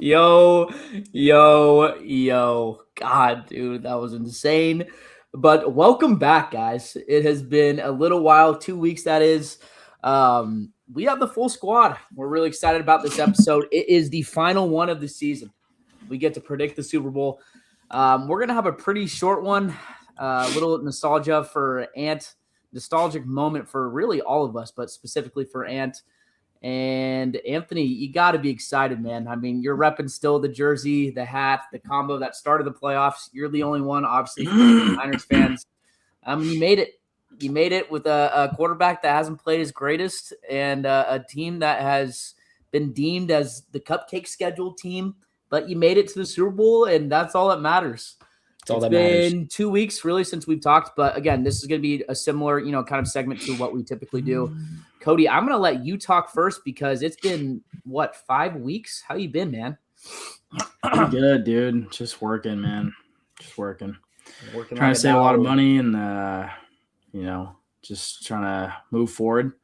Yo, yo. God, dude, that was insane. But welcome back, guys. It has been a little while, 2 weeks, that is. We have the full squad. We're really excited about this episode. It is the final one of the season. We get to predict the Super Bowl. We're going to have a pretty short one, a little nostalgia for Ant, nostalgic moment for really all of us, but specifically for Ant. And Anthony, you got to be excited, man. I mean, you're repping still the jersey, the hat, the combo that started the playoffs. You're the only one, obviously, for Niners fans. You made it. You made it with a quarterback that hasn't played his greatest and a team that has been deemed as the cupcake schedule team. But you made it to the Super Bowl, and that's all that matters. It's been 2 weeks, really, since we've talked. But, again, this is going to be a similar, kind of segment to what we typically do. Cody, I'm going to let you talk first because it's been, 5 weeks? How you been, man? Pretty good, dude. Just working, man. Just working. Trying to save a lot of money and, just trying to move forward.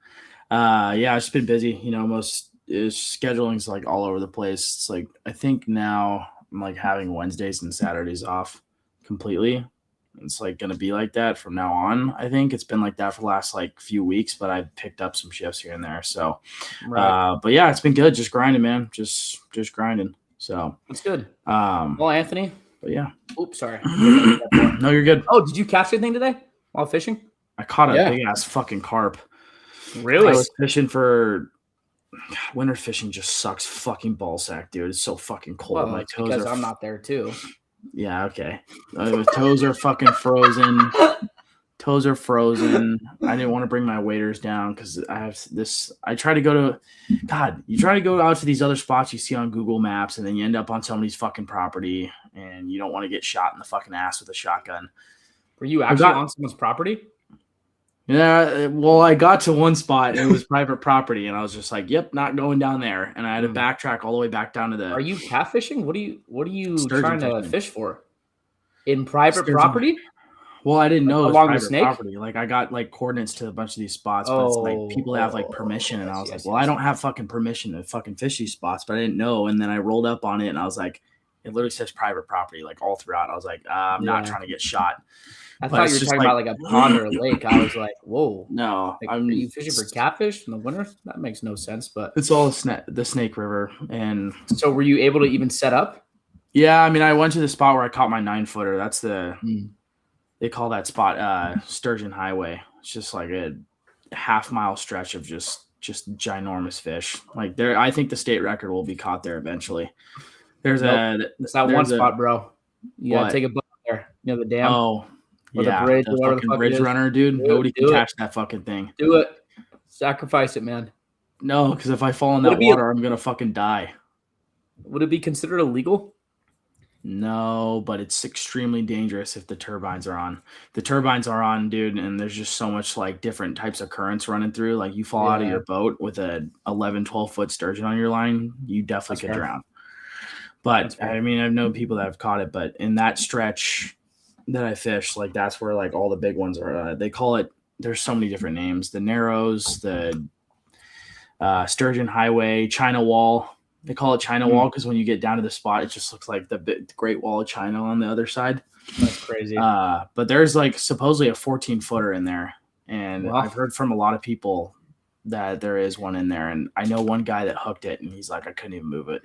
It's just been busy. Scheduling's like all over the place. It's like I think now I'm like having Wednesdays and Saturdays off completely. It's like going to be like that from now on. I think it's been like that for the last like few weeks, but I've picked up some shifts here and there. So, right. But yeah, it's been good. Just grinding, man. Just grinding. So that's good. Well, Anthony. But yeah. Oops, sorry. No, you're good. Oh, did you catch anything today while fishing? I caught a big ass fucking carp. Really? I was fishing for. Winter fishing just sucks fucking ballsack, dude. It's so fucking cold. Well, my toes because I'm not there too. Yeah, okay. Toes are fucking frozen. Toes are frozen. I didn't want to bring my waders down because I have this. You try to go out to these other spots you see on Google Maps, and then you end up on somebody's fucking property, and you don't want to get shot in the fucking ass with a shotgun. Were you actually on someone's property? Yeah, well, I got to one spot, and it was private property, and I was just like, yep, not going down there. And I had to backtrack all the way back down to the... Are you catfishing? What are you trying to fish for? In private property? Well, I didn't know it was along private the snake? Property. Like, I got, like, coordinates to a bunch of these spots, but it's like people have, like, permission, and I was like, I don't have fucking permission to fucking fish these spots, but I didn't know, and then I rolled up on it, and I was like, it literally says private property, like, all throughout. I was like, I'm not trying to get shot. I thought you were talking about like a pond or a lake. I was like, whoa. No. Like, are you fishing for catfish in the winter? That makes no sense. But it's all the Snake River. And so were you able to even set up? Yeah, I mean, I went to the spot where I caught my 9-footer. That's they call that spot Sturgeon Highway. It's just like a half-mile stretch of just ginormous fish. Like I think the state record will be caught there eventually. It's that one spot, bro. You gotta take a boat there. The dam. Oh. Yeah, the fucking bridge runner, dude. Nobody can catch that fucking thing. Do it. Sacrifice it, man. No, because if I fall in that water, I'm going to fucking die. Would it be considered illegal? No, but it's extremely dangerous if the turbines are on. The turbines are on, dude, and there's just so much like different types of currents running through. Like you fall out of your boat with a 11, 12-foot sturgeon on your line, you definitely could drown. But, I mean, I've known people that have caught it, but in that stretch that I fish, like that's where like all the big ones are. They call it. There's so many different names. The Narrows, the Sturgeon Highway, China Wall. They call it China Wall because when you get down to the spot, it just looks like the Great Wall of China on the other side. That's crazy. But there's like supposedly a 14-footer in there, and I've heard from a lot of people that there is one in there. And I know one guy that hooked it, and he's like, I couldn't even move it,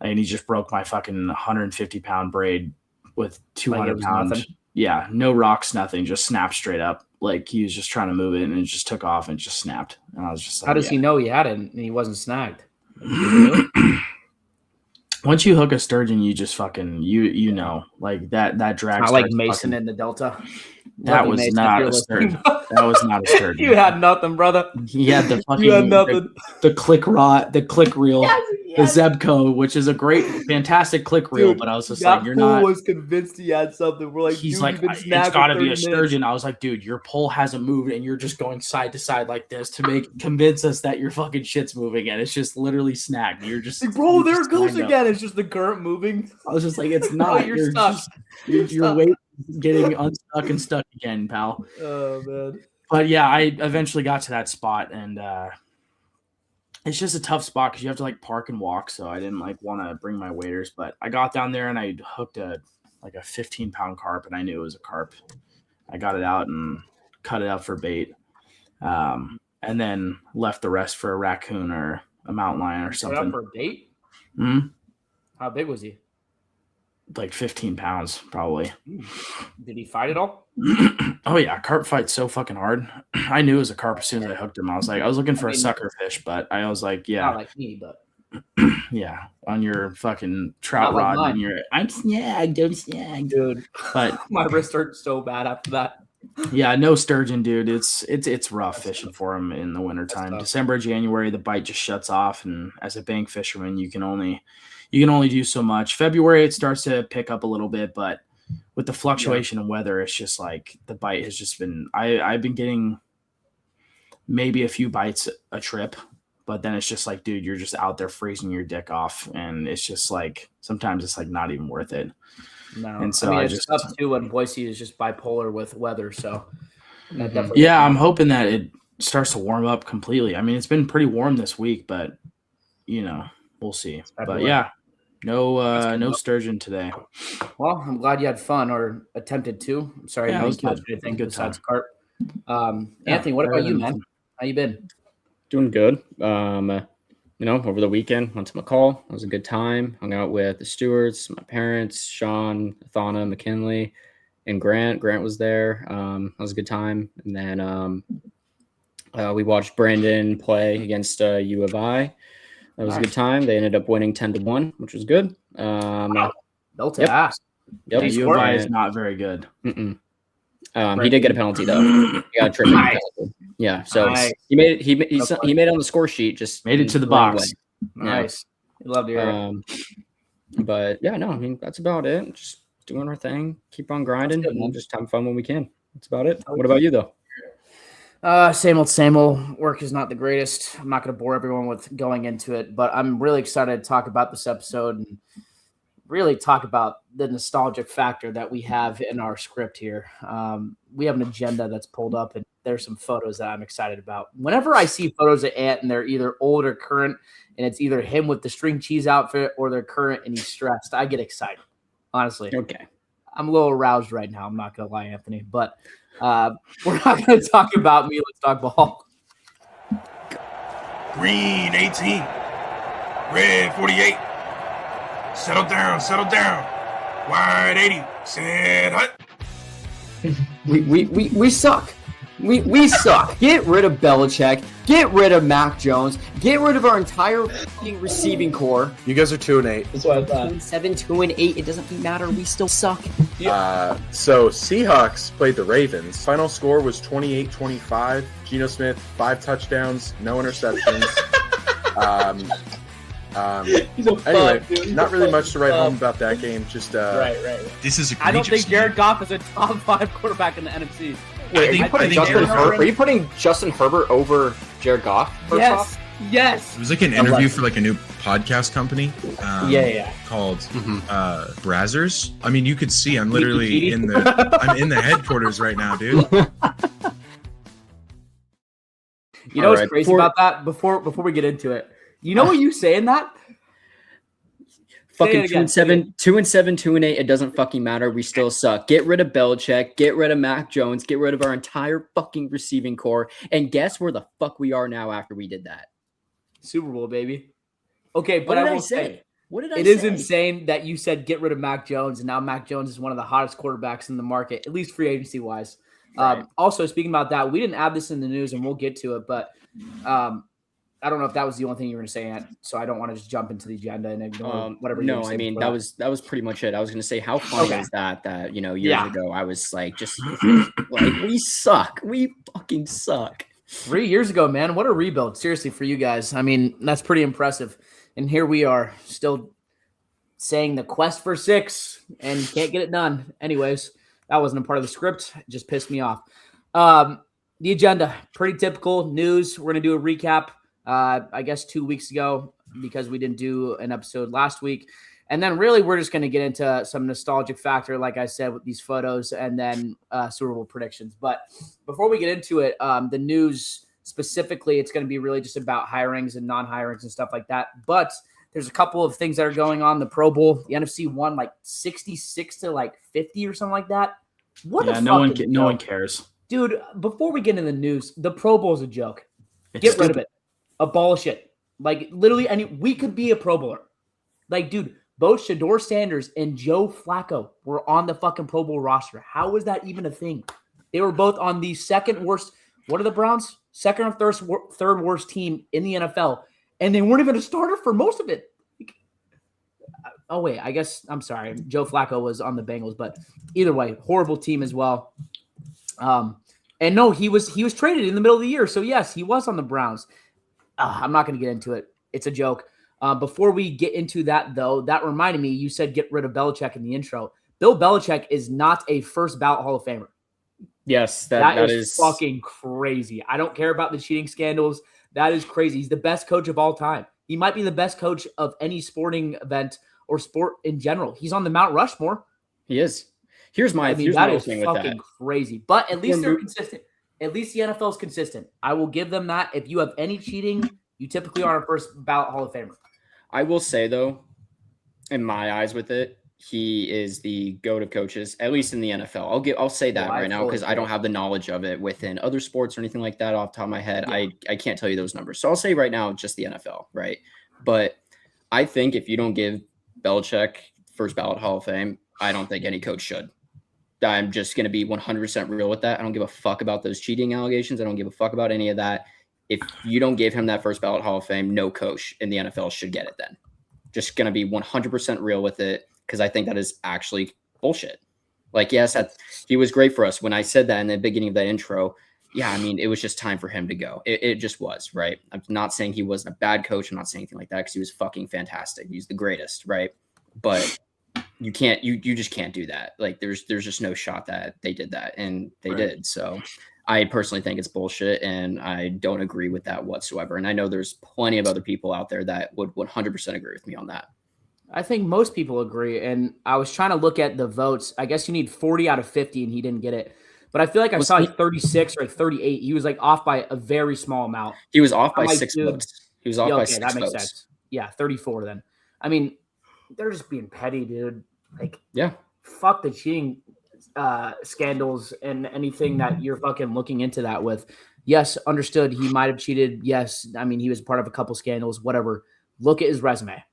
and he just broke my fucking 150-pound braid. With 200 pounds. Nothing. Yeah, no rocks, nothing, just snapped straight up. Like he was just trying to move it and it just took off and just snapped. And I was just like, how does he know he had it and he wasn't snagged? Once you hook a sturgeon, you just fucking you know, like that drag. Not like Mason in the Delta. That was not a sturgeon. That was not a sturgeon. You had nothing, brother. He had the fucking you had nothing. The click rod, the click reel, the Zebco, which is a great, fantastic click reel. But I was just like, you're not. Was convinced he had something. We're like, he's like, it's got to be a sturgeon. I was like, dude, your pole hasn't moved, and you're just going side to side like this to convince us that your fucking shit's moving, and it's just literally snagged. You're just, like, bro, there it goes again. It's just the current moving. I was just like, it's not. You're stuck. You're waiting. Getting unstuck and stuck again, pal. Oh man! But yeah, I eventually got to that spot, and it's just a tough spot because you have to like park and walk. So I didn't like want to bring my waders, but I got down there and I hooked a 15-pound carp, and I knew it was a carp. I got it out and cut it up for bait, and then left the rest for a raccoon or a mountain lion or something. Cut up for bait? Mm-hmm. How big was he? Like 15 pounds, probably. Did he fight at all? Oh yeah, carp fights so fucking hard. I knew it was a carp as soon as I hooked him. I was looking for a sucker fish, but I was like, yeah, not like me, but yeah, on your fucking trout rod, and I'm snagged, dude. But my wrist hurt so bad after that. Yeah, no sturgeon, dude. It's rough fishing for them in the wintertime. December, January, the bite just shuts off, and as a bank fisherman, you can only do so much. February, it starts to pick up a little bit, but with the fluctuation in weather, it's just like the bite has just been. I've been getting maybe a few bites a trip, but then it's just like, dude, you're just out there freezing your dick off, and it's just like sometimes it's like not even worth it. No, and so I mean, it's tough too when Boise is just bipolar with weather. So yeah, I'm hoping that it starts to warm up completely. I mean, it's been pretty warm this week, but we'll see. But yeah, no sturgeon today. Well, I'm glad you had fun or attempted to. I'm sorry, yeah, I didn't catch anything besides carp. Anthony, what about you, man? How you been? Doing good. Over the weekend, went to McCall. It was a good time. Hung out with the Stewarts, my parents, Sean, Thana, McKinley, and Grant. Grant was there. That was a good time. And then we watched Brandon play against U of I. That was a good time. They ended up winning 10-1, which was good. Wow. Built ass. Yep. U of I is not very good. He did get a penalty though. He got a tripping penalty. Yeah, so nice. he made it on the score sheet. Just made it to the box. Nice. Yeah. Love to hear it. But yeah, no, I mean that's about it. Just doing our thing, keep on grinding, and just having fun when we can. That's about it. What about you though? Same old. Work is not the greatest. I'm not going to bore everyone with going into it, but I'm really excited to talk about this episode and really talk about the nostalgic factor that we have in our script here. We have an agenda that's pulled up, and there's some photos that I'm excited about. Whenever I see photos of Ant and they're either old or current, and it's either him with the string cheese outfit or they're current and he's stressed, I get excited, honestly. Okay. I'm a little aroused right now. I'm not going to lie, Anthony, but we're not going to talk about me. Let's talk ball. Green 18, red 48. Settle down. Wide 80. Set hut. We suck. We suck. Get rid of Belichick. Get rid of Mac Jones. Get rid of our entire fucking receiving core. You guys are 2-8. That's what I thought. 2-7, 2-8. It doesn't matter. We still suck. So Seahawks played the Ravens. Final score was 28-25. Geno Smith, 5 touchdowns, no interceptions. Anyway, not really much to write home about that game. Just right. This is. I don't think Jared Goff is a top 5 quarterback in the NFC. Wait, are you putting Justin Herbert over Jared Goff? Yes. It was like an interview for like a new podcast company. Called Brazzers. I mean, you could see I'm literally in the headquarters right now, dude. You know what's crazy about that? Before we get into it, you know what you saying that? Fucking 2-7, 2-8. It doesn't fucking matter. We still suck. Get rid of Belichick. Get rid of Mac Jones. Get rid of our entire fucking receiving core. And guess where the fuck we are now after we did that? Super Bowl, baby. Okay, but I will say, what did I say? It is insane that you said get rid of Mac Jones, and now Mac Jones is one of the hottest quarterbacks in the market, at least free agency wise. Right. Also, speaking about that, we didn't add this in the news, and we'll get to it, but I don't know if that was the only thing you were going to say, Ant, so I don't want to just jump into the agenda and ignore whatever. No, I mean that was pretty much it. I was going to say how funny is that years ago I was like just like we suck, we fucking suck. 3 years ago, man, what a rebuild! Seriously, for you guys, I mean that's pretty impressive. And here we are, still saying the quest for 6 and can't get it done. Anyways, that wasn't a part of the script; it just pissed me off. The agenda, pretty typical news. We're going to do a recap. I guess 2 weeks ago because we didn't do an episode last week. And then really we're just going to get into some nostalgic factor, like I said, with these photos and then Super Bowl predictions. But before we get into it, the news specifically, it's going to be really just about hirings and non-hirings and stuff like that. But there's a couple of things that are going on. The Pro Bowl, the NFC won like 66 to like 50 or something like that. No one cares. Dude, before we get into the news, the Pro Bowl is a joke. Get rid of it. Abolish it. Like, literally, we could be a Pro Bowler. Like, dude, both Shador Sanders and Joe Flacco were on the fucking Pro Bowl roster. How is that even a thing? They were both on the second worst. What are the Browns? Second or third worst team in the NFL. And they weren't even a starter for most of it. Oh, wait. I guess I'm sorry. Joe Flacco was on the Bengals. But either way, horrible team as well. And no, he was traded in the middle of the year. So, yes, he was on the Browns. I'm not going to get into it. It's a joke. Before we get into that, though, that reminded me, you said get rid of Belichick in the intro. Bill Belichick is not a first ballot Hall of Famer. Yes, that is fucking crazy. I don't care about the cheating scandals. That is crazy. He's the best coach of all time. He might be the best coach of any sporting event or sport in general. He's on the Mount Rushmore. He is. Here's my thing with that. Crazy. But at least they're consistent. At least the NFL is consistent. I will give them that. If you have any cheating, you typically are a first ballot Hall of Famer. I will say, though, in my eyes with it, he is the GOAT of coaches, at least in the NFL. I'll say that right now because I don't have the knowledge of it within other sports or anything like that off the top of my head. Yeah. I can't tell you those numbers. So I'll say right now just the NFL, right? But I think if you don't give Belichick first ballot Hall of Fame, I don't think any coach should. I'm just going to be 100% real with that. I don't give a fuck about those cheating allegations. I don't give a fuck about any of that. If you don't give him that first ballot Hall of Fame, no coach in the NFL should get it then. Just going to be 100% real with it because I think that is actually bullshit. Like, yes, he was great for us. When I said that in the beginning of that intro, yeah, I mean, it was just time for him to go. It just was, right? I'm not saying he wasn't a bad coach. I'm not saying anything like that because he was fucking fantastic. He's the greatest, right? But you just can't do that. Like, there's just no shot that they did that, and they did. So I personally think it's bullshit, and I don't agree with that whatsoever. And I know there's plenty of other people out there that would 100% agree with me on that. I think most people agree. And I was trying to look at the votes. I guess you need 40 out of 50, and he didn't get it. But I feel like I saw 36 or 38. He was like off by a very small amount. He was off by 6 votes. He was off by 6 votes. That makes sense. Yeah, 34 then. I mean, they're just being petty, dude. Like, yeah, fuck the cheating scandals and anything that you're fucking looking into that with. Yes, understood. He might have cheated. Yes, I mean, he was part of a couple scandals, whatever. Look at his resume.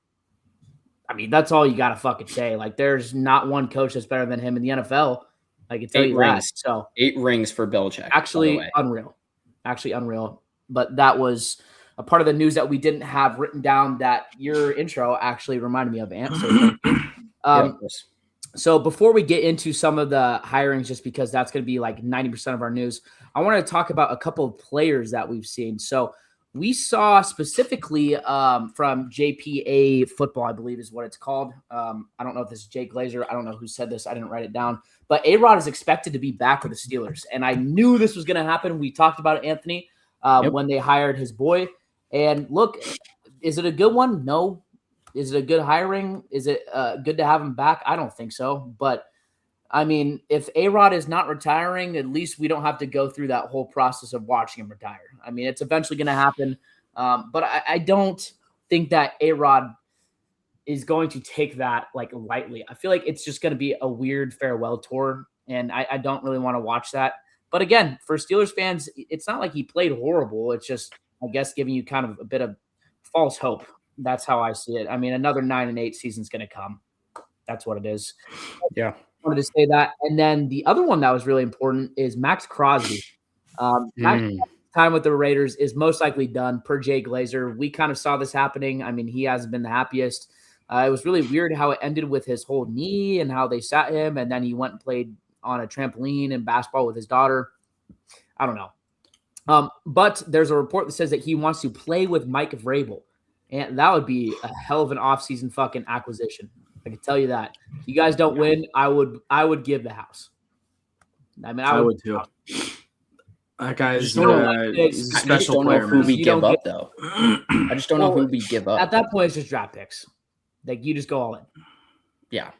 I mean, that's all you got to fucking say. Like, there's not one coach that's better than him in the NFL. I can tell you that. So 8 rings for Belichick. Actually unreal. But that was a part of the news that we didn't have written down that your intro actually reminded me of, Ant. So before we get into some of the hirings, just because that's going to be like 90% of our news, I want to talk about a couple of players that we've seen. So we saw specifically from JPA Football, I believe is what it's called. I don't know if this is Jay Glazer. I don't know who said this. I didn't write it down. But A-Rod is expected to be back for the Steelers. And I knew this was going to happen. We talked about it, Anthony, when they hired his boy. And look, is it a good one? No. Is it a good hiring? Is it good to have him back? I don't think so. But, I mean, if A-Rod is not retiring, at least we don't have to go through that whole process of watching him retire. I mean, it's eventually going to happen. But I don't think that A-Rod is going to take that, like, lightly. I feel like it's just going to be a weird farewell tour, and I don't really want to watch that. But, again, for Steelers fans, it's not like he played horrible. It's just, I guess, giving you kind of a bit of false hope. That's how I see it. I mean, another 9-8 season's going to come. That's what it is. Yeah. I wanted to say that. And then the other one that was really important is Max Crosby. Max time with the Raiders is most likely done per Jay Glazer. We kind of saw this happening. I mean, he hasn't been the happiest. It was really weird how it ended with his whole knee and how they sat him. And then he went and played on a trampoline and basketball with his daughter. I don't know. But there's a report that says that he wants to play with Mike Vrabel. And that would be a hell of an offseason fucking acquisition. I can tell you that. If you guys don't win, I would give the house. I mean, I would too. That guy's he's a special player. Who we give up though? I just don't know who we give up. At that point, it's just draft picks. Like, you just go all in. Yeah.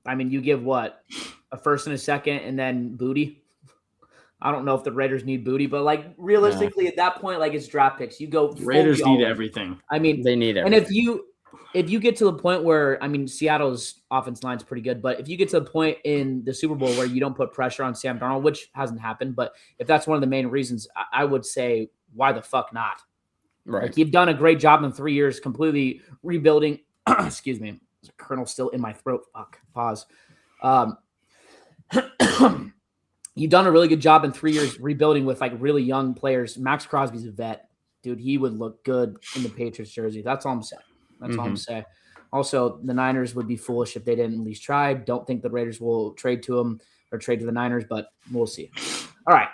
I mean, you give what? A first and a second, and then booty. I don't know if the Raiders need booty, but like realistically at that point, like it's draft picks. You go Raiders need everything. I mean, they need everything. And if you get to the point where, I mean, Seattle's offense line's pretty good, but if you get to the point in the Super Bowl where you don't put pressure on Sam Darnold, which hasn't happened, but if that's one of the main reasons, I would say, why the fuck not? Right. Like, you've done a great job in 3 years, completely rebuilding. Excuse me. There's a kernel still in my throat. Fuck. Pause. You've done a really good job in 3 years rebuilding with like really young players. Max Crosby's a vet. Dude, he would look good in the Patriots jersey. That's all I'm saying. That's all I'm saying. Also, the Niners would be foolish if they didn't at least try. Don't think the Raiders will trade to them or trade to the Niners, but we'll see. All right.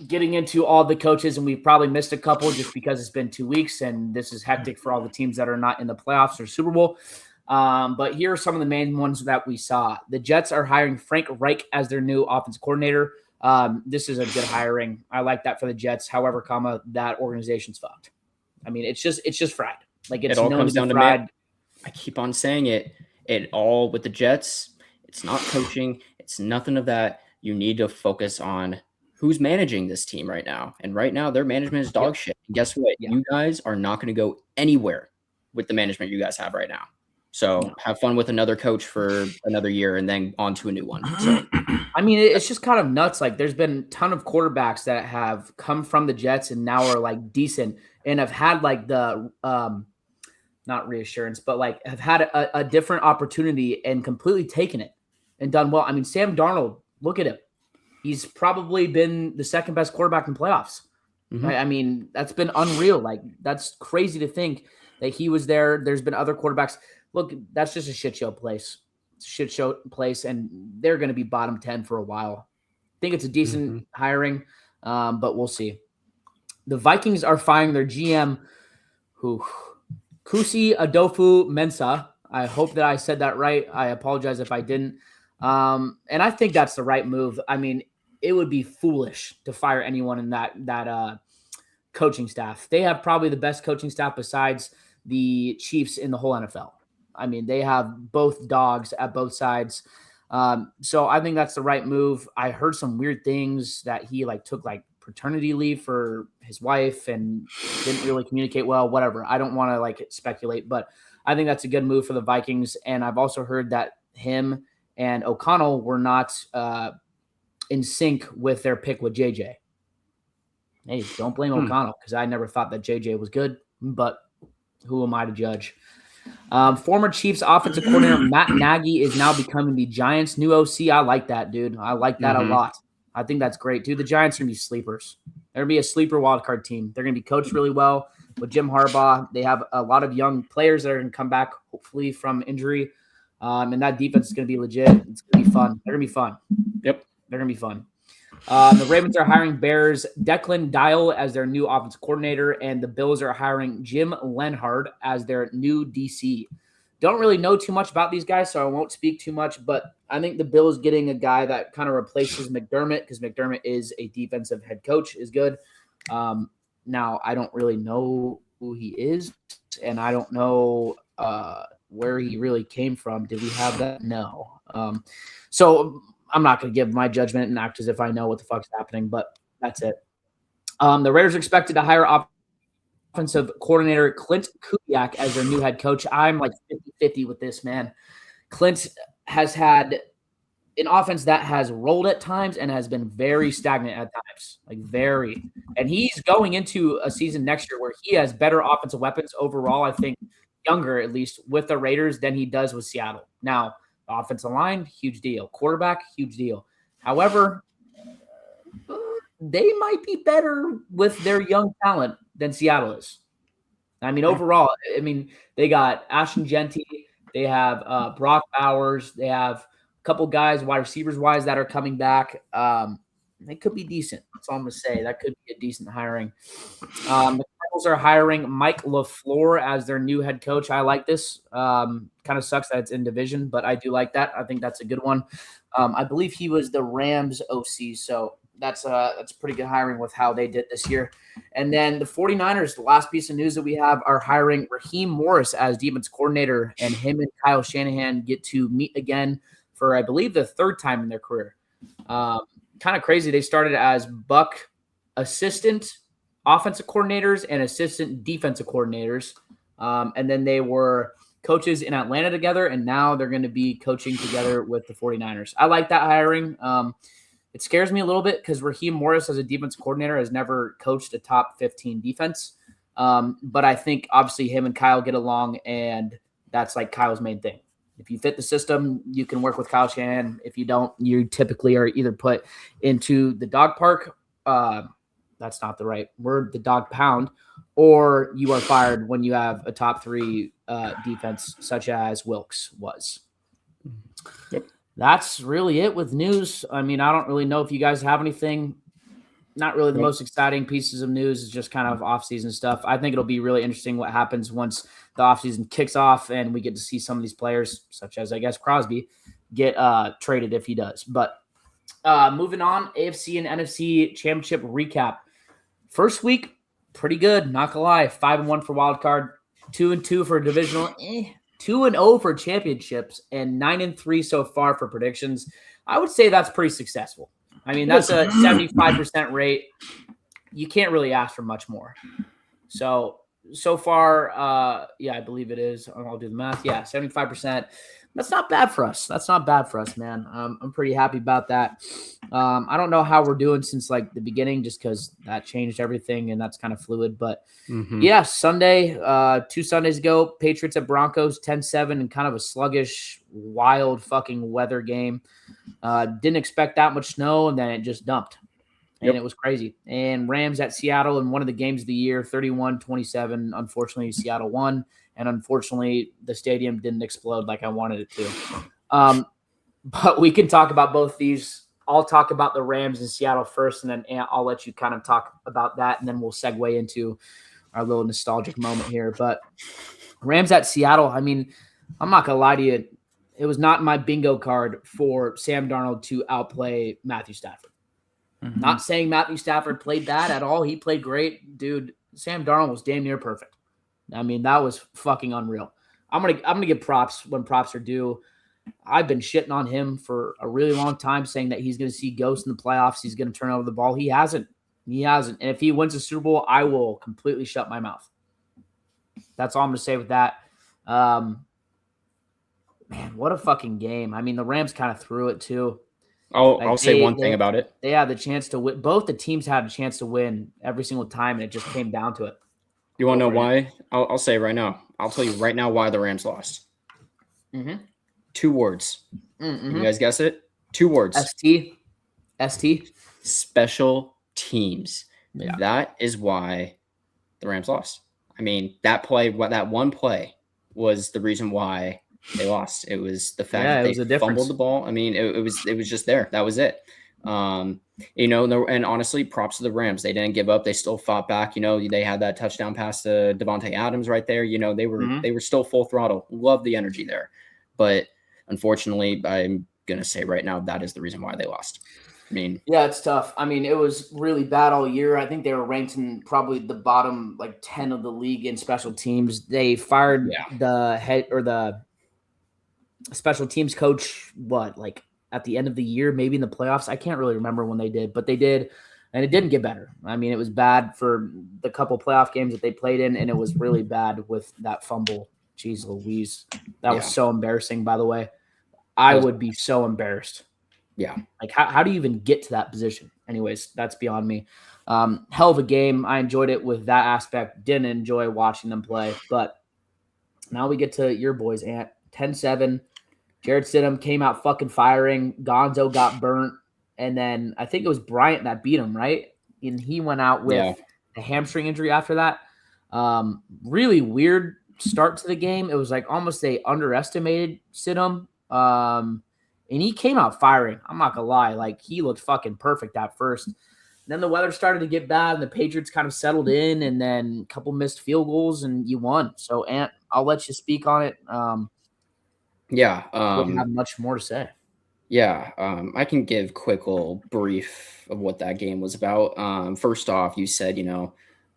Getting into all the coaches, and we've probably missed a couple just because it's been 2 weeks, and this is hectic for all the teams that are not in the playoffs or Super Bowl. But here are some of the main ones that we saw. The Jets are hiring Frank Reich as their new offensive coordinator. This is a good hiring. I like that for the Jets. However, that organization's fucked. I mean, it's just fried. Like, it all comes down to fried. I keep on saying it. It all with the Jets. It's not coaching. It's nothing of that. You need to focus on who's managing this team right now. And right now, their management is dog shit. And guess what? You guys are not going to go anywhere with the management you guys have right now. So have fun with another coach for another year and then on to a new one. So, I mean, it's just kind of nuts. Like, there's been a ton of quarterbacks that have come from the Jets and now are like decent and have had like the not reassurance, but like have had a different opportunity and completely taken it and done well. I mean, Sam Darnold, look at him. He's probably been the second best quarterback in playoffs. Right? I mean, that's been unreal. Like, that's crazy to think that he was there. There's been other quarterbacks. Look, that's just a shit show place. It's a shit show place, and they're going to be bottom 10 for a while. I think it's a decent hiring, but we'll see. The Vikings are firing their GM, Kusi Adolfo-Mensah. I hope that I said that right. I apologize if I didn't. And I think that's the right move. I mean, it would be foolish to fire anyone in that coaching staff. They have probably the best coaching staff besides the Chiefs in the whole NFL. I mean, they have both dogs at both sides. So I think that's the right move. I heard some weird things that he like took like paternity leave for his wife and didn't really communicate well, whatever. I don't want to like speculate, but I think that's a good move for the Vikings. And I've also heard that him and O'Connell were not in sync with their pick with JJ. Hey, don't blame O'Connell because I never thought that JJ was good, but who am I to judge? Former Chiefs offensive coordinator Matt Nagy is now becoming the Giants' new OC. I like that, dude. I like that a lot. I think that's great, dude. The Giants are going to be sleepers. They're going to be a sleeper wildcard team. They're going to be coached really well with Jim Harbaugh. They have a lot of young players that are going to come back, hopefully, from injury. And that defense is going to be legit. It's going to be fun. They're going to be fun. Yep. They're going to be fun. The Ravens are hiring Bears Declan Dial as their new offensive coordinator, and the Bills are hiring Jim Lenhard as their new DC. Don't really know too much about these guys, so I won't speak too much, but I think the Bills getting a guy that kind of replaces McDermott, because McDermott is a defensive head coach, is good. Now, I don't really know who he is, and I don't know where he really came from. Did we have that? No. So I'm not going to give my judgment and act as if I know what the fuck's happening, but that's it. The Raiders are expected to hire offensive coordinator Clint Kubiak as their new head coach. I'm like 50-50 with this, man. Clint has had an offense that has rolled at times and has been very stagnant at times, like very. And he's going into a season next year where he has better offensive weapons overall, I think, younger at least, with the Raiders than he does with Seattle. Now, offensive line, huge deal. Quarterback, huge deal. However, they might be better with their young talent than Seattle is. I mean, overall, I mean, they got Ashton Genty. They have Brock Bowers. They have a couple guys, wide receivers-wise, that are coming back. They could be decent. That's all I'm going to say. That could be a decent hiring. The Cardinals are hiring Mike LaFleur as their new head coach. I like this. Kind of sucks that it's in division, but I do like that. I think that's a good one. I believe he was the Rams OC, so that's pretty good hiring with how they did this year. And then the 49ers, the last piece of news that we have, are hiring Raheem Morris as defense coordinator, and him and Kyle Shanahan get to meet again for, I believe, the third time in their career. kind of crazy. They started as Buck assistant offensive coordinators and assistant defensive coordinators. And then they were coaches in Atlanta together, and now they're going to be coaching together with the 49ers. I like that hiring. It scares me a little bit because Raheem Morris as a defensive coordinator has never coached a top 15 defense. But I think obviously him and Kyle get along, and that's like Kyle's main thing. If you fit the system, you can work with Kyle Shanahan. If you don't, you typically are either put into the dog park. That's not the right word, the dog pound, or you are fired when you have a top 3 defense, such as Wilkes was. Yep. That's really it with news. I mean, I don't really know if you guys have anything. Not really the most exciting pieces of news. Is just kind of off-season stuff. I think it'll be really interesting what happens once the off-season kicks off and we get to see some of these players, such as, I guess, Crosby, get traded if he does. But moving on, AFC and NFC championship recap. First week, pretty good, not gonna lie. 5-1 for wild card, 2-2 for divisional, 2-0 for championships, and 9-3 so far for predictions. I would say that's pretty successful. I mean, that's a 75% rate. You can't really ask for much more. So far, I believe it is. I'll do the math. Yeah, 75%. That's not bad for us. Man. I'm pretty happy about that. I don't know how we're doing since like the beginning, just because that changed everything and that's kind of fluid. But Sunday, 2 Sundays ago, Patriots at Broncos, 10-7, and kind of a sluggish, wild fucking weather game. Didn't expect that much snow, and then it just dumped. And it was crazy. And Rams at Seattle in one of the games of the year, 31-27. Unfortunately, Seattle won. And unfortunately, the stadium didn't explode like I wanted it to. But we can talk about both these. I'll talk about the Rams in Seattle first, and then I'll let you kind of talk about that, and then we'll segue into our little nostalgic moment here. But Rams at Seattle, I mean, I'm not going to lie to you. It was not my bingo card for Sam Darnold to outplay Matthew Stafford. Not saying Matthew Stafford played bad at all. He played great. Dude, Sam Darnold was damn near perfect. I mean, that was fucking unreal. I'm gonna give props when props are due. I've been shitting on him for a really long time, saying that he's gonna see ghosts in the playoffs. He's gonna turn over the ball. He hasn't. And if he wins the Super Bowl, I will completely shut my mouth. That's all I'm gonna say with that. Man, what a fucking game. I mean, the Rams kind of threw it too. I'll say one thing about it. They had the chance to win. Both the teams had a chance to win every single time, and it just came down to it. You want to know why? I'll say it right now. I'll tell you right now why the Rams lost. 2 words. You guys guess it? 2 words. ST. Special teams. Yeah. That is why the Rams lost. I mean, that one play was the reason why they lost. It was the fact that they fumbled the ball. I mean, it was just there. That was it. And honestly, props to the Rams. They didn't give up. They still fought back. They had that touchdown pass to Devontae Adams right there. They were still full throttle. Love the energy there. But unfortunately, I'm going to say right now, that is the reason why they lost. I mean, yeah, it's tough. I mean, it was really bad all year. I think they were ranked in probably the bottom 10 of the league in special teams. They fired the head or the special teams coach, at the end of the year, maybe in the playoffs. I can't really remember when they did, but they did, and it didn't get better. I mean, it was bad for the couple playoff games that they played in, and it was really bad with that fumble. Jeez Louise. That was so embarrassing, by the way. I would be so embarrassed. Yeah. How do you even get to that position? Anyways, that's beyond me. Hell of a game. I enjoyed it with that aspect. Didn't enjoy watching them play, but now we get to your boys, Ant. 10-7. Jared Stidham came out fucking firing. Gonzo got burnt. And then I think it was Bryant that beat him, right? And he went out with a hamstring injury after that. Really weird start to the game. It was almost they underestimated Stidham. And he came out firing. I'm not going to lie. He looked fucking perfect at first. Then the weather started to get bad, and the Patriots kind of settled in, and then a couple missed field goals, and you won. So, Ant, I'll let you speak on it. Wouldn't have much more to say. I can give quick little brief of what that game was about. First off, you said,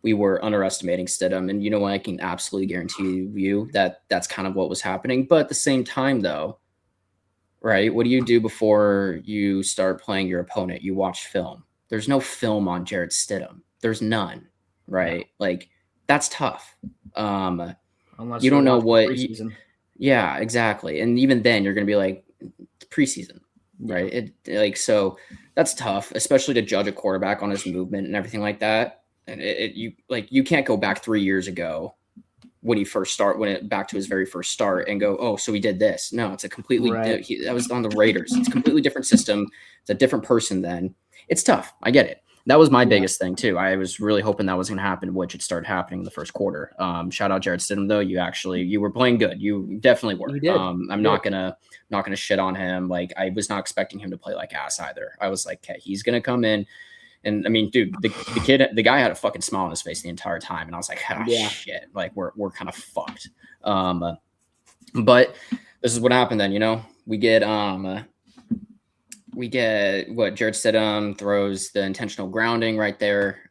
we were underestimating Stidham, and I can absolutely guarantee you that that's kind of what was happening. But at the same time, though, right? What do you do before you start playing your opponent? You watch film. There's no film on Jarrett Stidham. There's none, right? No. Like, that's tough. Unless you don't know what. Yeah, exactly. And even then, you're going to be like, it's preseason, right? So that's tough, especially to judge a quarterback on his movement and everything like that. And you can't go back 3 years ago back to his very first start and go, oh, so he did this. No, it's a completely that was on the Raiders. It's a completely different system. It's a different person then. It's tough. I get it. That was my biggest thing too. I was really hoping that was going to happen, which it started happening in the first quarter. Shout out Jarrett Stidham though. You were playing good. You definitely were. You did. I'm not gonna shit on him. Like, I was not expecting him to play like ass either. I was like, okay, he's gonna come in. And I mean, dude, the guy had a fucking smile on his face the entire time. And I was like, shit, like we're kind of fucked. But this is what happened then, we get what Jarrett Stidham throws the intentional grounding right there,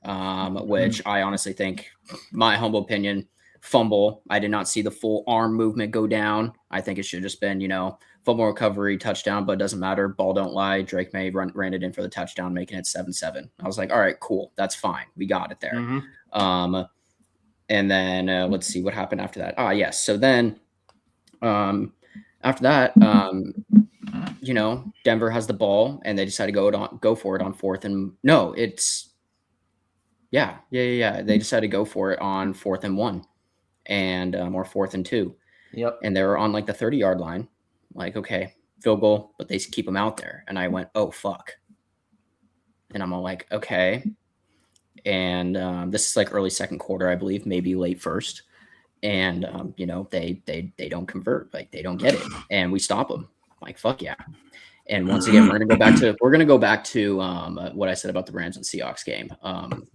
which I honestly think, my humble opinion, fumble. I did not see the full arm movement go down. I think it should have just been, fumble recovery, touchdown, but it doesn't matter. Ball don't lie. Drake May ran it in for the touchdown, making it 7-7. I was like, all right, cool. That's fine. We got it there. Mm-hmm. And then let's see what happened after that. Yes. So then after that, Denver has the ball and they decide to go for it on fourth. And no, it's They decided to go for it on 4th and 1 and or 4th and 2. Yep. And they were on like the 30-yard line. Like, okay, field goal, but they keep them out there. And I went, oh, fuck. And I'm all like, okay. And this is like early second quarter, I believe, maybe late first. And, they don't convert. Like, they don't get it. And we stop them. I'm like, fuck yeah. And once again, we're going to go back to what I said about the Rams and Seahawks game.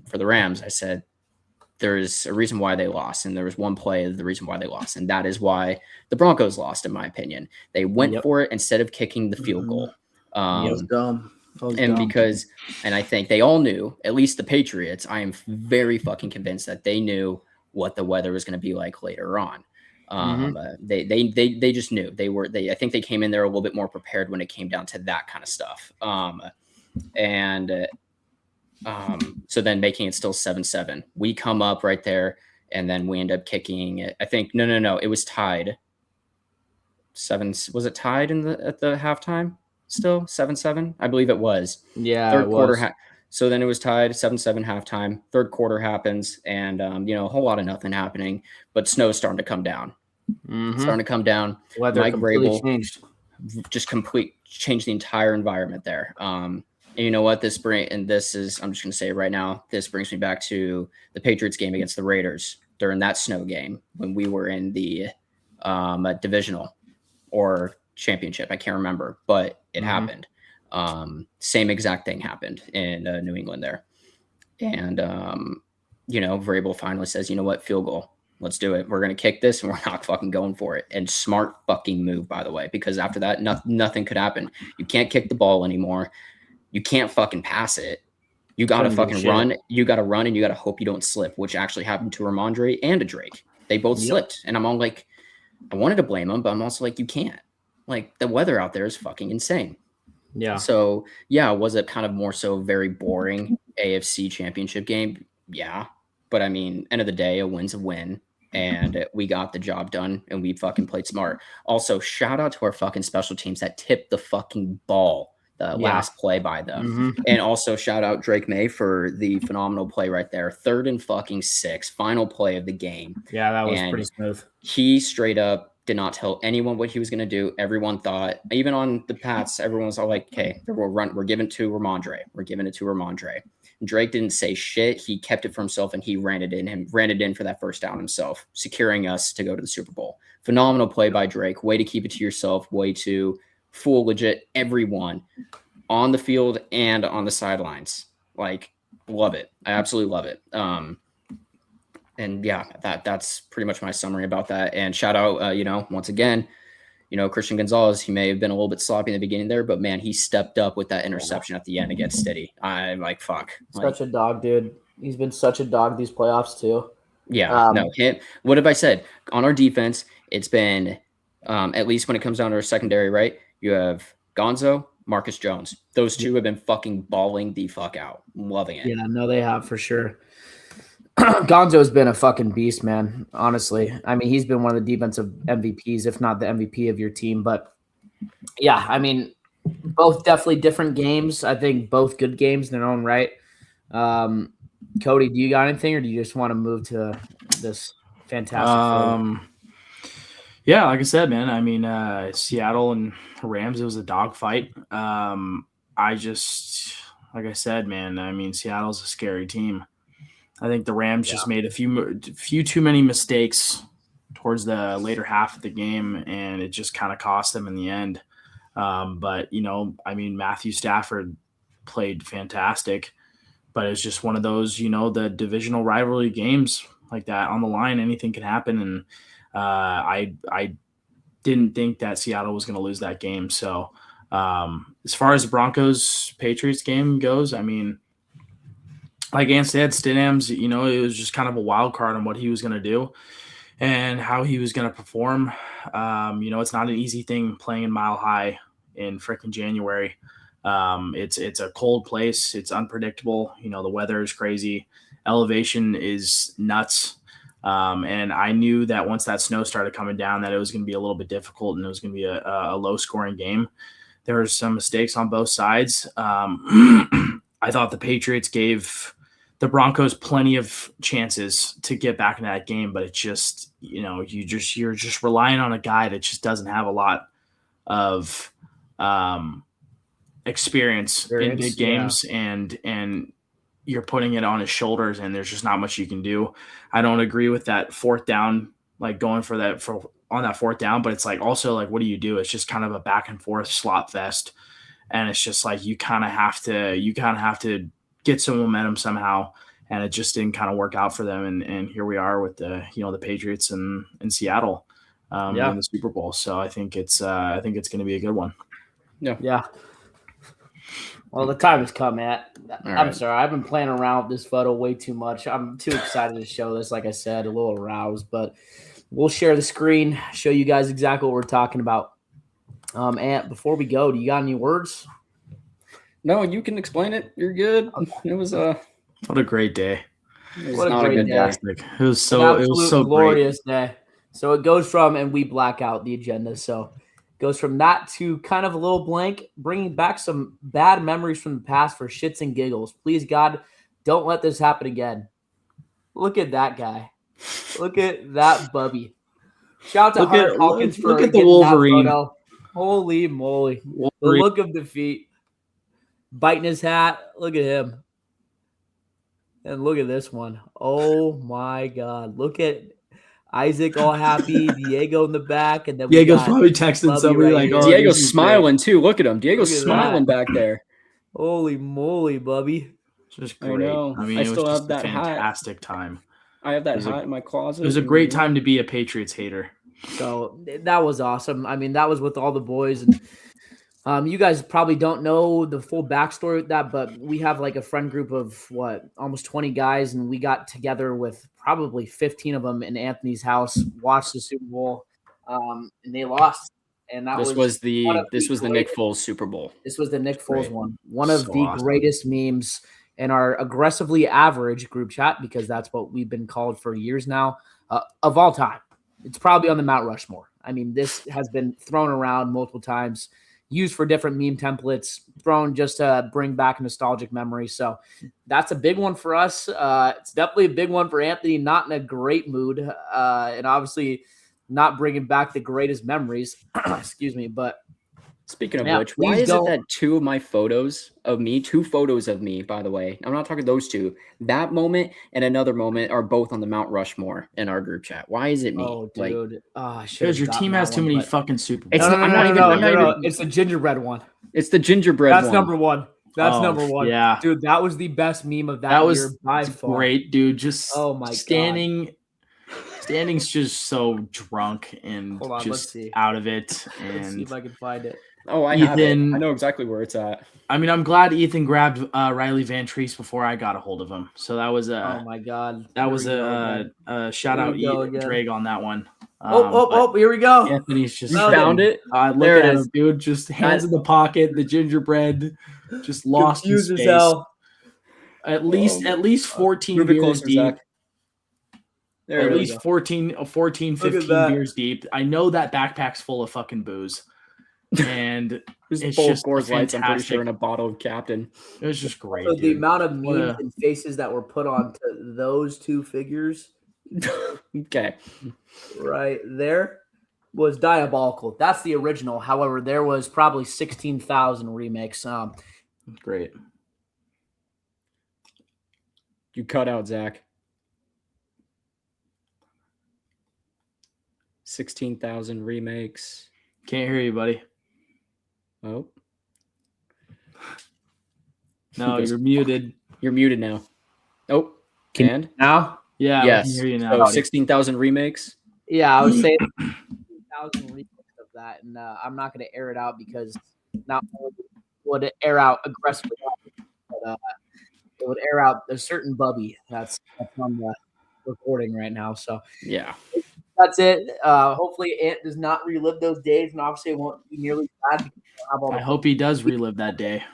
For the Rams, I said, there's a reason why they lost, and there was one play of the reason why they lost, and that is why the Broncos lost, in my opinion. They went for it instead of kicking the field goal. It was dumb. And I think they all knew, at least the Patriots, I am very fucking convinced that they knew what the weather was going to be like later on. They just knew. I think they came in there a little bit more prepared when it came down to that kind of stuff. So then making it still 7-7. We come up right there, and then we end up kicking it. I think no, it was tied. Was it tied at the halftime? Still 7-7? I believe it was. Yeah. Third quarter. So then it was tied 7-7 halftime. Third quarter happens, and a whole lot of nothing happening, but snow's starting to come down. Mm-hmm. Starting to come down. Weather Mike completely Vrabel changed. Just changed the entire environment there. And you know what? I'm just going to say it right now, this brings me back to the Patriots game against the Raiders during that snow game when we were in the divisional or championship. I can't remember, but it happened. Same exact thing happened in New England there. And, Vrabel finally says, you know what? Field goal. Let's do it. We're going to kick this, and we're not fucking going for it. And smart fucking move, by the way, because after that, nothing could happen. You can't kick the ball anymore. You can't fucking pass it. You got to fucking run. You got to run, and you got to hope you don't slip, which actually happened to Ramondre and to Drake. They both slipped. And I'm all like, I wanted to blame them, but I'm also like, you can't. Like, the weather out there is fucking insane. Yeah. So, was it kind of more so very boring AFC championship game? Yeah. But I mean, end of the day, a win's a win. And we got the job done, and we fucking played smart. Also, shout out to our fucking special teams that tipped the fucking ball, the last play by them. And also shout out Drake May for the phenomenal play right there. 3rd and fucking 6, final play of the game. Yeah, that was pretty smooth. He straight up did not tell anyone what he was going to do. Everyone thought, even on the Pats, everyone was all like, okay, we're giving it to Ramondre. We're giving it to Ramondre. Drake didn't say shit. He kept it for himself, and he ran it in for that first down himself, securing us to go to the Super Bowl. Phenomenal play by Drake. Way to keep it to yourself. Way to fool legit everyone on the field and on the sidelines. Like, love it. I absolutely love it. And yeah, that's pretty much my summary about that. And shout out, once again, Christian Gonzalez, he may have been a little bit sloppy in the beginning there, but man, he stepped up with that interception at the end against Steady. I'm like, fuck. Such a dog, dude. He's been such a dog these playoffs too. Yeah, what have I said? On our defense, it's been, at least when it comes down to our secondary, right? You have Gonzo, Marcus Jones. Those two have been fucking balling the fuck out. I'm loving it. Yeah, no, they have for sure. Gonzo's been a fucking beast, man. Honestly, I mean, he's been one of the defensive MVPs, if not the MVP of your team. But yeah, I mean, both definitely different games. I think both good games in their own right. Cody, do you got anything, or do you just want to move to this fantastic? Yeah, like I said, man. I mean, Seattle and Rams, it was a dogfight. Like I said, man. I mean, Seattle's a scary team. I think the Rams just made a few too many mistakes towards the later half of the game, and it just kind of cost them in the end. But I mean, Matthew Stafford played fantastic, but it's just one of those, the divisional rivalry games like that on the line. Anything can happen, and I didn't think that Seattle was going to lose that game. So as far as the Broncos-Patriots game goes, I mean, like Ant said, Stidham's, it was just kind of a wild card on what he was going to do and how he was going to perform. It's not an easy thing playing in Mile High in frickin' January. It's a cold place. It's unpredictable. The weather is crazy. Elevation is nuts. And I knew that once that snow started coming down that it was going to be a little bit difficult and it was going to be a low-scoring game. There were some mistakes on both sides. I thought the Patriots gave the Broncos plenty of chances to get back into that game, but it's just, you're just relying on a guy that just doesn't have a lot of experience in big games, and you're putting it on his shoulders, and there's just not much you can do. I don't agree with that fourth down, like going on that fourth down, but it's like also like, what do you do? It's just kind of a back and forth slot fest. And it's just like, you kind of have to get some momentum somehow. And it just didn't kind of work out for them. And here we are with the Patriots in Seattle in the Super Bowl. So I think it's going to be a good one. Yeah. Well, the time has come, Matt. I'm sorry. I've been playing around with this photo way too much. I'm too excited to show this. Like I said, a little aroused, but we'll share the screen, show you guys exactly what we're talking about. Ant, before we go, do you got any words? No, you can explain it. You're good. It was what a great day. What a great day. It was so glorious day. So it goes from, and we black out the agenda. So it goes from that to kind of a little blank, bringing back some bad memories from the past for shits and giggles. Please, God, don't let this happen again. Look at that guy. Look at that bubby. Shout out to Hunter Hawkins for look at the Wolverine. That photo. Holy moly. Wolverine. The look of defeat. Biting his hat. Look at him. And look at this one. Oh, my God. Look at Isaac all happy. Diego in the back. And then Diego's probably texting somebody right like, Diego's smiling, too. Look at him. Diego's smiling back there. Holy moly, Bubby. Just great. I mean, it was just a fantastic time. I have that hat in my closet. It was a great time to be a Patriots hater. So that was awesome. I mean, that was with all the boys. And you guys probably don't know the full backstory with that, but we have like a friend group of almost 20 guys, and we got together with probably 15 of them in Anthony's house, watched the Super Bowl, and they lost. And this was the Nick Foles Super Bowl. This was the Nick Foles one. One of the greatest memes in our aggressively average group chat, because that's what we've been called for years now, of all time. It's probably on the Mount Rushmore. I mean, this has been thrown around multiple times, used for different meme templates, thrown just to bring back nostalgic memories. So that's a big one for us. It's definitely a big one for Anthony, not in a great mood, and obviously not bringing back the greatest memories. Excuse me, but speaking of which, why is it that two photos of me, by the way, I'm not talking those two, that moment and another moment are both on the Mount Rushmore in our group chat? Why is it me? Oh, dude. Because your team has too many fucking Super Bowls. No. It's the gingerbread one. It's the gingerbread one. That's number one. That's number one. Yeah. Dude, that was the best meme of that year by far. Great, dude. Just standing's just so drunk and just out of it. And let's see if I can find it. Oh, I have it. I know exactly where it's at. I mean, I'm glad Ethan grabbed Riley Van Treese before I got a hold of him. So that was oh my God. That was a shout out Drake on that one. Here we go. Anthony's just found it. Look at him, dude. Just hands in the pocket, the gingerbread, just lost in space. At least 14 beers deep. Zach. At least 14, 15 beers deep. I know that backpack's full of fucking booze. And it's full just of Coors Lights, fantastic. I'm pretty sure, in a bottle of Captain. It was just great. So the amount of memes and faces that were put onto those two figures, okay, right there, was diabolical. That's the original. However, there was probably 16,000 remakes. Great. You cut out, Zach. 16,000 remakes. Can't hear you, buddy. Oh. No, you're muted. You're muted now. Oh, and now? Yeah, yes. I can hear you now. So 16,000 remakes? Yeah, I would say 16,000 remakes of that. And I'm not going to air it out because not only would it air out aggressively, but it would air out a certain bubby that's on the recording right now. So yeah, that's it. Hopefully Ant does not relive those days, and obviously it won't be nearly bad. I hope he does relive that day.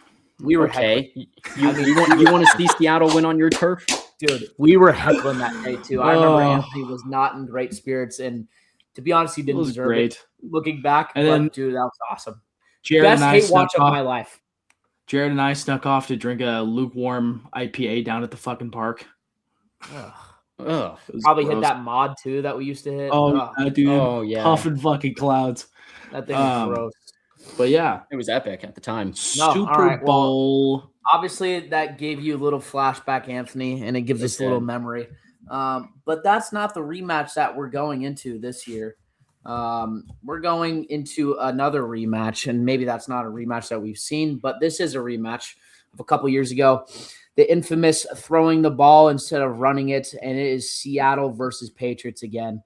We were okay. You want to see Seattle win on your turf? Dude, we were heckling that day too. I remember Anthony was not in great spirits, and to be honest, he didn't deserve it. Looking back, then, dude, that was awesome. Jared Best hate watch of my life. Jared and I snuck off to drink a lukewarm IPA down at the fucking park. Ugh. Probably hit that mod too that we used to hit. Dude. Oh, yeah. Puffing fucking clouds. That thing was gross. But yeah. It was epic at the time. Super Bowl. Well, obviously, that gave you a little flashback, Anthony, and it gives us a little memory. But that's not the rematch that we're going into this year. We're going into another rematch, and maybe that's not a rematch that we've seen, but this is a rematch of a couple years ago. The infamous throwing the ball instead of running it, and it is Seattle versus Patriots again.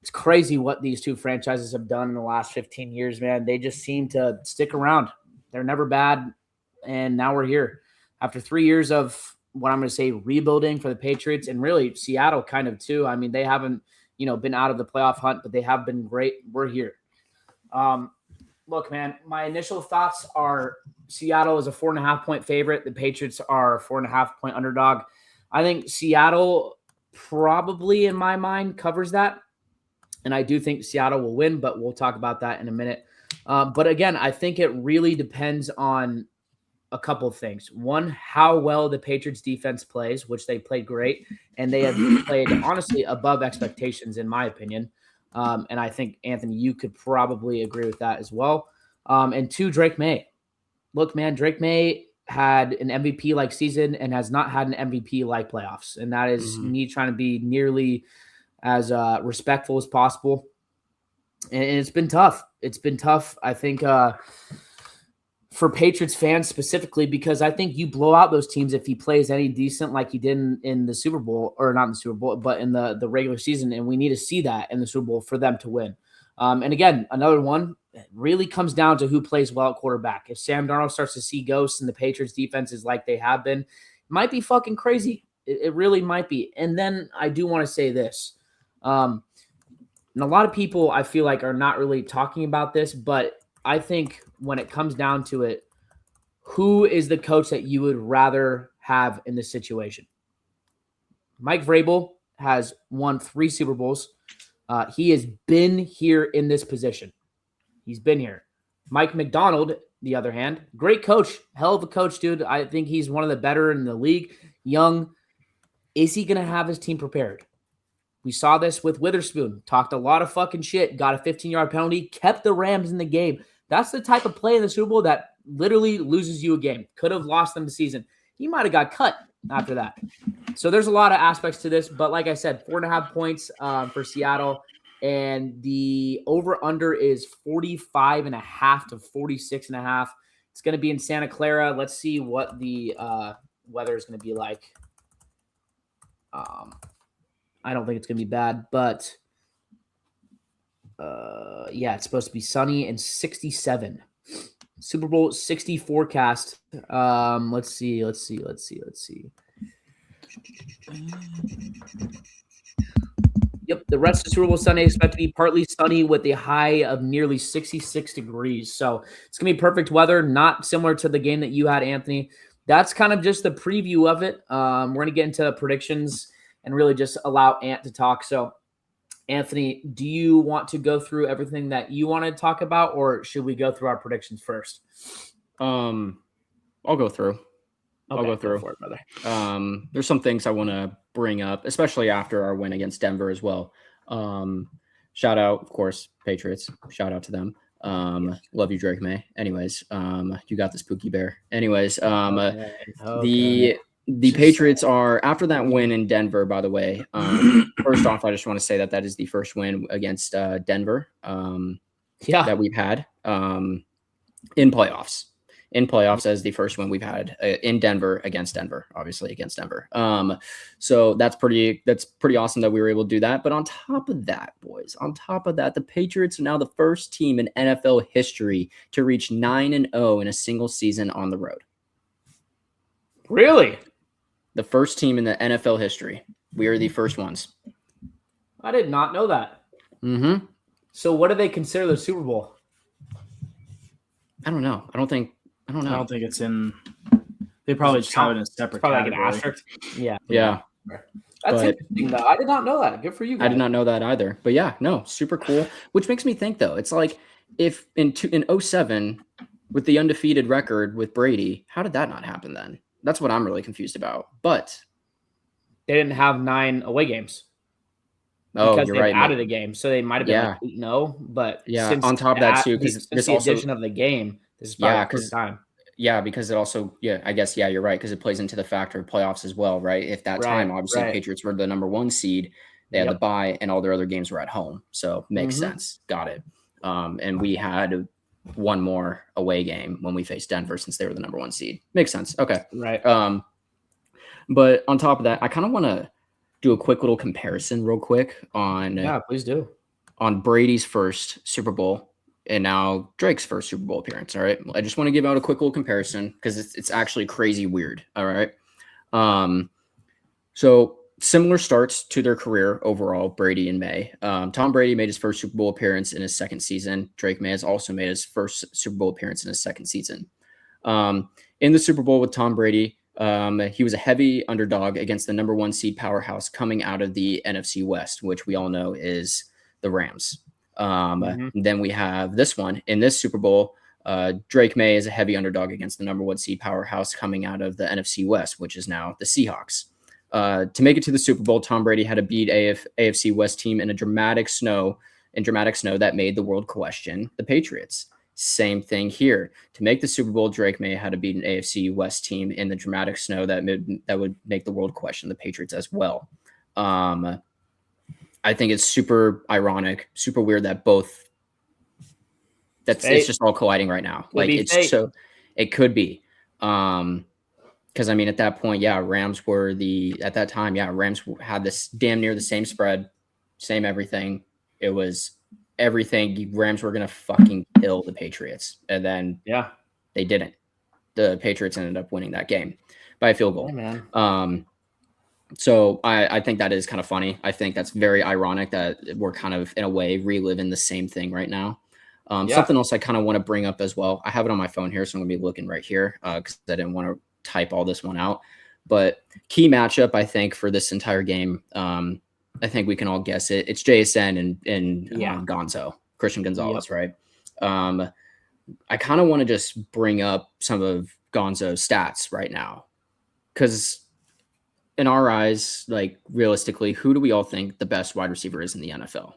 It's crazy what these two franchises have done in the last 15 years, man. They just seem to stick around. They're never bad, and now we're here. After 3 years of what I'm going to say rebuilding for the Patriots, and really Seattle kind of too. I mean, they haven't been out of the playoff hunt, but they have been great. We're here. Look, man, my initial thoughts are Seattle is a 4.5-point favorite. The Patriots are a 4.5-point underdog. I think Seattle probably, in my mind, covers that. And I do think Seattle will win, but we'll talk about that in a minute. But again, I think it really depends on a couple of things. One, how well the Patriots defense plays, which they played great. And they have played, honestly, above expectations, in my opinion. And I think, Anthony, you could probably agree with that as well. And two, Drake May. Look, man, Drake May had an MVP-like season and has not had an MVP-like playoffs. And that is me trying to be nearly as respectful as possible. And it's been tough. It's been tough, I think, for Patriots fans specifically, because I think you blow out those teams if he plays any decent like he did in the Super Bowl, or not in the Super Bowl, but in the regular season. And we need to see that in the Super Bowl for them to win. And again, another one, it really comes down to who plays well at quarterback. If Sam Darnold starts to see ghosts and the Patriots defense is like they have been, it might be fucking crazy. It really might be. And then I do want to say this. And a lot of people I feel like are not really talking about this, but I think when it comes down to it, who is the coach that you would rather have in this situation? Mike Vrabel has won 3 Super Bowls. He has been here in this position. He's been here. Mike McDonald, the other hand, great coach, hell of a coach, dude. I think he's one of the better in the league. Young. Is he going to have his team prepared? We saw this with Witherspoon. Talked a lot of fucking shit. Got a 15-yard penalty. Kept the Rams in the game. That's the type of play in the Super Bowl that literally loses you a game. Could have lost them the season. He might have got cut after that. So there's a lot of aspects to this. But like I said, 4.5 points for Seattle. And the over-under is 45.5 to 46.5. It's going to be in Santa Clara. Let's see what the weather is going to be like. I don't think it's going to be bad, but yeah, it's supposed to be sunny and 67. Super Bowl 60 forecast. Let's see. Yep, the rest of Super Bowl Sunday expect to be partly sunny with a high of nearly 66 degrees. So it's going to be perfect weather, not similar to the game that you had, Anthony. That's kind of just the preview of it. We're going to get into predictions and really just allow Ant to talk. So, Anthony, do you want to go through everything that you want to talk about, or should we go through our predictions first? I'll go through. Okay, I'll go through. Go for it, brother. There's some things I want to bring up, especially after our win against Denver as well. Shout out, of course, Patriots. Shout out to them. Love you, Drake May. Anyways, you got the spooky bear. Anyways, Okay. the Patriots are, after that win in Denver, by the way, first off, I just want to say that is the first win against Denver that we've had in playoffs. In playoffs as the first one we've had in Denver against Denver, obviously against Denver. So that's pretty awesome that we were able to do that. But on top of that, boys, the Patriots are now the first team in NFL history to reach 9-0 in a single season on the road. Really? The first team in the NFL history. We are the first ones. I did not know that. Mm-hmm. So what do they consider the Super Bowl? I don't know. I don't think it's in. They probably just have it in a separate probably category. like an asterisk. Yeah. But That's interesting, though. I did not know that. Good for you guys. I did not know that either. But yeah, no, super cool. Which makes me think, though, it's like if in 2007 with the undefeated record with Brady, how did that not happen then? That's what I'm really confused about. But they didn't have 9 away games. Because they added a game, so they might have been 8-0. But on top of that too, because this the addition of the game, this is probably the first time. Yeah, because it also, I guess, you're right, because it plays into the factor of playoffs as well, right? If that time, obviously, Patriots were the number 1 seed, they had the bye, and all their other games were at home, so makes sense. Got it. And we had one more away game when we faced Denver since they were the number 1 seed. Makes sense. Okay. Right. But on top of that, I kind of want to do a quick little comparison real quick on please do. On Brady's first Super Bowl and now Drake's first Super Bowl appearance. All right. I just want to give out a quick little comparison because it's actually crazy weird. All right. So similar starts to their career overall, Brady and May. Tom Brady made his first Super Bowl appearance in his second season. Drake May has also made his first Super Bowl appearance in his second season. In the Super Bowl with Tom Brady, he was a heavy underdog against the number 1 seed powerhouse coming out of the NFC West, which we all know is the Rams. Then we have this one in this Super Bowl. Drake May is a heavy underdog against the number 1 seed powerhouse coming out of the NFC West, which is now the Seahawks. To make it to the Super Bowl, Tom Brady had to beat AFC West team in dramatic snow that made the world question the Patriots. Same thing here. To make the Super Bowl, Drake May had to beat an AFC West team in the dramatic snow that would make the world question the Patriots as well. I think it's super ironic, super weird that it's just all colliding right now. Like it's so it could be. Because I mean, at that point, Rams had this damn near the same spread, same everything. It was everything. Rams were gonna fucking kill the Patriots, and then they didn't. The Patriots ended up winning that game by a field goal. Yeah, man. So I think that is kind of funny. I think that's very ironic that we're kind of in a way reliving the same thing right now. Something else I kind of want to bring up as well. I have it on my phone here, so I'm gonna be looking right here because I didn't want to type all this one out. But key matchup, I think, for this entire game. I think we can all guess it. It's JSN and Gonzo, Christian Gonzalez, right? I kind of want to just bring up some of Gonzo's stats right now. Because in our eyes, like realistically, who do we all think the best wide receiver is in the NFL?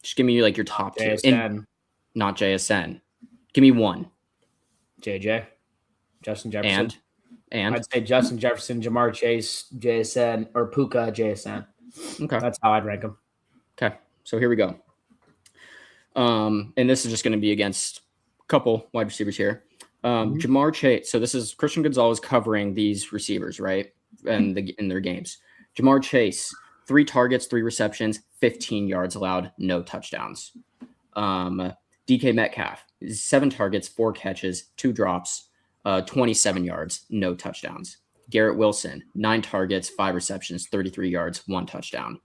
Just give me like your top two. Not JSN. Give me one. JJ. Justin Jefferson. And I'd say Justin Jefferson, Jamar Chase, JSN, or Puka, JSN. Okay. That's how I'd rank them. Okay. So here we go. And this is just going to be against a couple wide receivers here. Jamar Chase. So this is Christian Gonzalez covering these receivers, right? And in their games. Jamar Chase, 3 targets, 3 receptions, 15 yards allowed, no touchdowns. DK Metcalf, 7 targets, 4 catches, 2 drops, 27 yards, no touchdowns. Garrett Wilson, 9 targets, 5 receptions, 33 yards, 1 touchdown.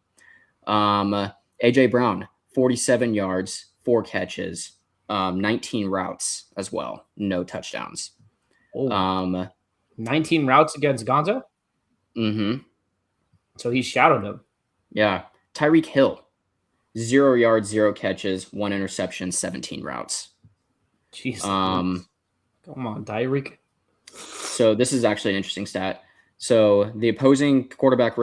AJ Brown, 47 yards, 4 catches, 19 routes as well, no touchdowns. 19 routes against Gonzo? Mm-hmm. So he shadowed him. Yeah. Tyreek Hill, 0 yards, 0 catches, 1 interception, 17 routes. Jesus. Come on, Tyreek. So this is actually an interesting stat. So the opposing quarterback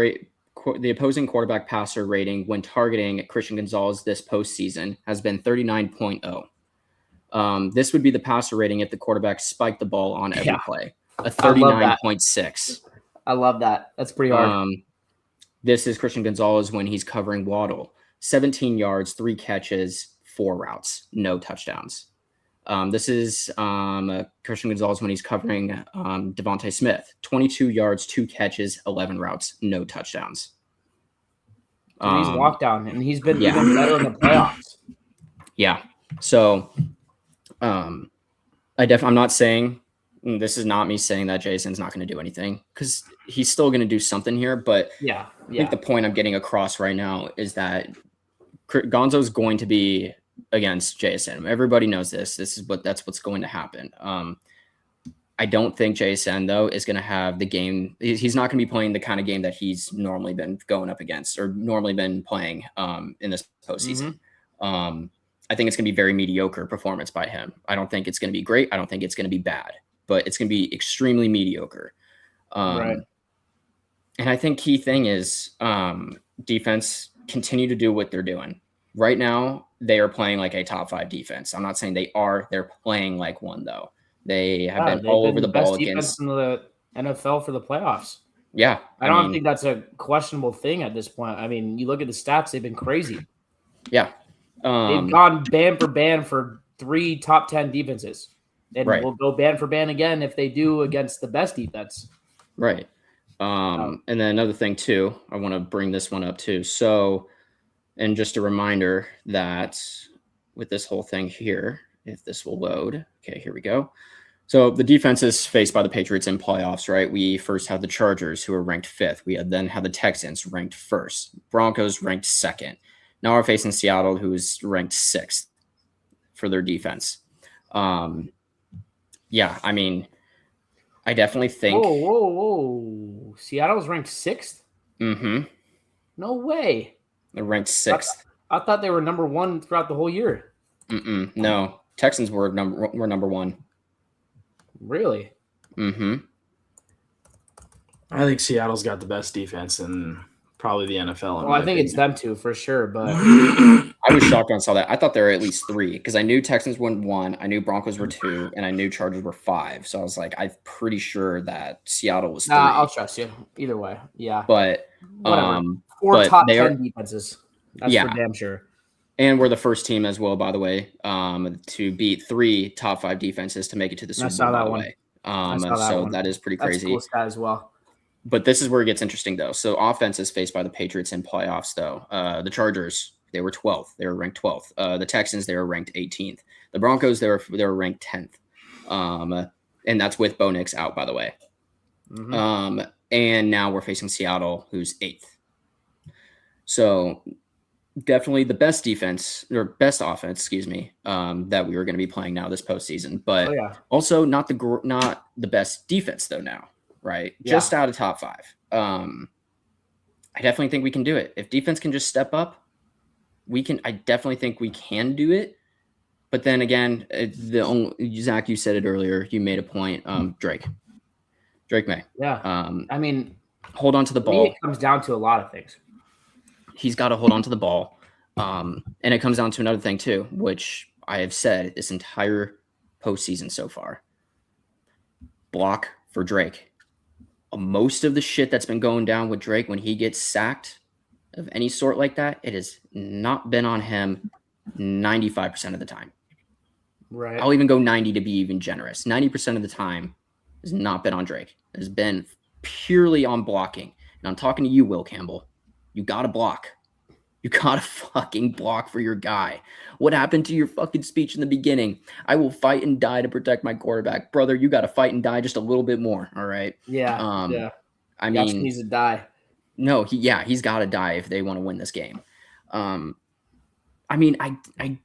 passer rating when targeting Christian Gonzalez this postseason has been 39.0. This would be the passer rating if the quarterback spiked the ball on every play. A 39.6. I love that. That's pretty hard. This is Christian Gonzalez when he's covering Waddle. 17 yards, 3 catches, 4 routes, no touchdowns. This is Christian Gonzalez when he's covering Devontae Smith. 22 yards, 2 catches, 11 routes, no touchdowns. He's locked down, and he's been even better in the playoffs. Yeah. So I'm not saying, this is not me saying that Jason's not going to do anything, because he's still going to do something here. But I think the point I'm getting across right now is that Gonzo's going to be against JSN. Everybody knows this. That's what's going to happen. I don't think JSN though is going to have the game. He's not going to be playing the kind of game that he's normally been going up against or normally been playing in this postseason. I think it's going to be very mediocre performance by him. I don't think it's going to be great. I don't think it's going to be bad, but it's going to be extremely mediocre. Right. And I think key thing is defense continue to do what they're doing. Right now, they are playing like a top 5 defense. I'm not saying they are. They're playing like one, though. They have been all over the ball against in the NFL for the playoffs. Yeah. I don't think that's a questionable thing at this point. I mean, you look at the stats, they've been crazy. Yeah. They've gone band for band for 3 top 10 defenses. And we'll go band for band again if they do against the best defense. Right. And then another thing, too, I want to bring this one up, too. So, and just a reminder that with this whole thing here, if this will load. Okay, here we go. So the defenses faced by the Patriots in playoffs, right? We first had the Chargers, who are ranked 5th. We then had the Texans ranked 1st. Broncos ranked 2nd. Now we're facing Seattle, who is ranked 6th for their defense. Yeah, I mean, I definitely think. Whoa. Seattle's ranked 6th? Mm-hmm. No way. They're ranked 6th. I thought they were number 1 throughout the whole year. No, Texans were number 1. Really? Mm-hmm. I think Seattle's got the best defense in probably the NFL. Well, I think it's them two for sure, but I was shocked when I saw that. I thought there were at least 3 because I knew Texans were 1, I knew Broncos were 2, and I knew Chargers were 5. So I was like, I'm pretty sure that Seattle was 3. I'll trust you either way. Yeah, but whatever. 4 top 10 defenses. That's for damn sure. And we're the first team as well, by the way, to beat 3 top 5 defenses to make it to the Super Bowl. By the way, so that is pretty crazy. That's cool as well. But this is where it gets interesting, though. So offenses faced by the Patriots in playoffs, though. The Chargers, they were 12th. They were ranked 12th. The Texans, they were ranked 18th. The Broncos, they were ranked 10th. And that's with Bo Nix out, by the way. Mm-hmm. And now we're facing Seattle, who's 8th. So definitely the best defense or best offense, that we were going to be playing now this postseason. But also not the best defense, though, now. Right. Yeah. Just out of top 5. I definitely think we can do it. If defense can just step up, I definitely think we can do it. But then again, Zach, you said it earlier. You made a point. Drake May. Yeah. I mean, hold on to the ball. It comes down to a lot of things. He's got to hold on to the ball. And it comes down to another thing too, which I have said this entire postseason so far. Block for Drake. Most of the shit that's been going down with Drake when he gets sacked of any sort like that, it has not been on him 95% of the time. Right. I'll even go 90 to be even generous. 90% of the time has not been on Drake. It has been purely on blocking. And I'm talking to you, Will Campbell. You got to block. You got to fucking block for your guy. What happened to your fucking speech in the beginning? I will fight and die to protect my quarterback. Brother, you got to fight and die just a little bit more, all right? Yeah, I mean, needs to die. No, he's got to die if they want to win this game. I mean, and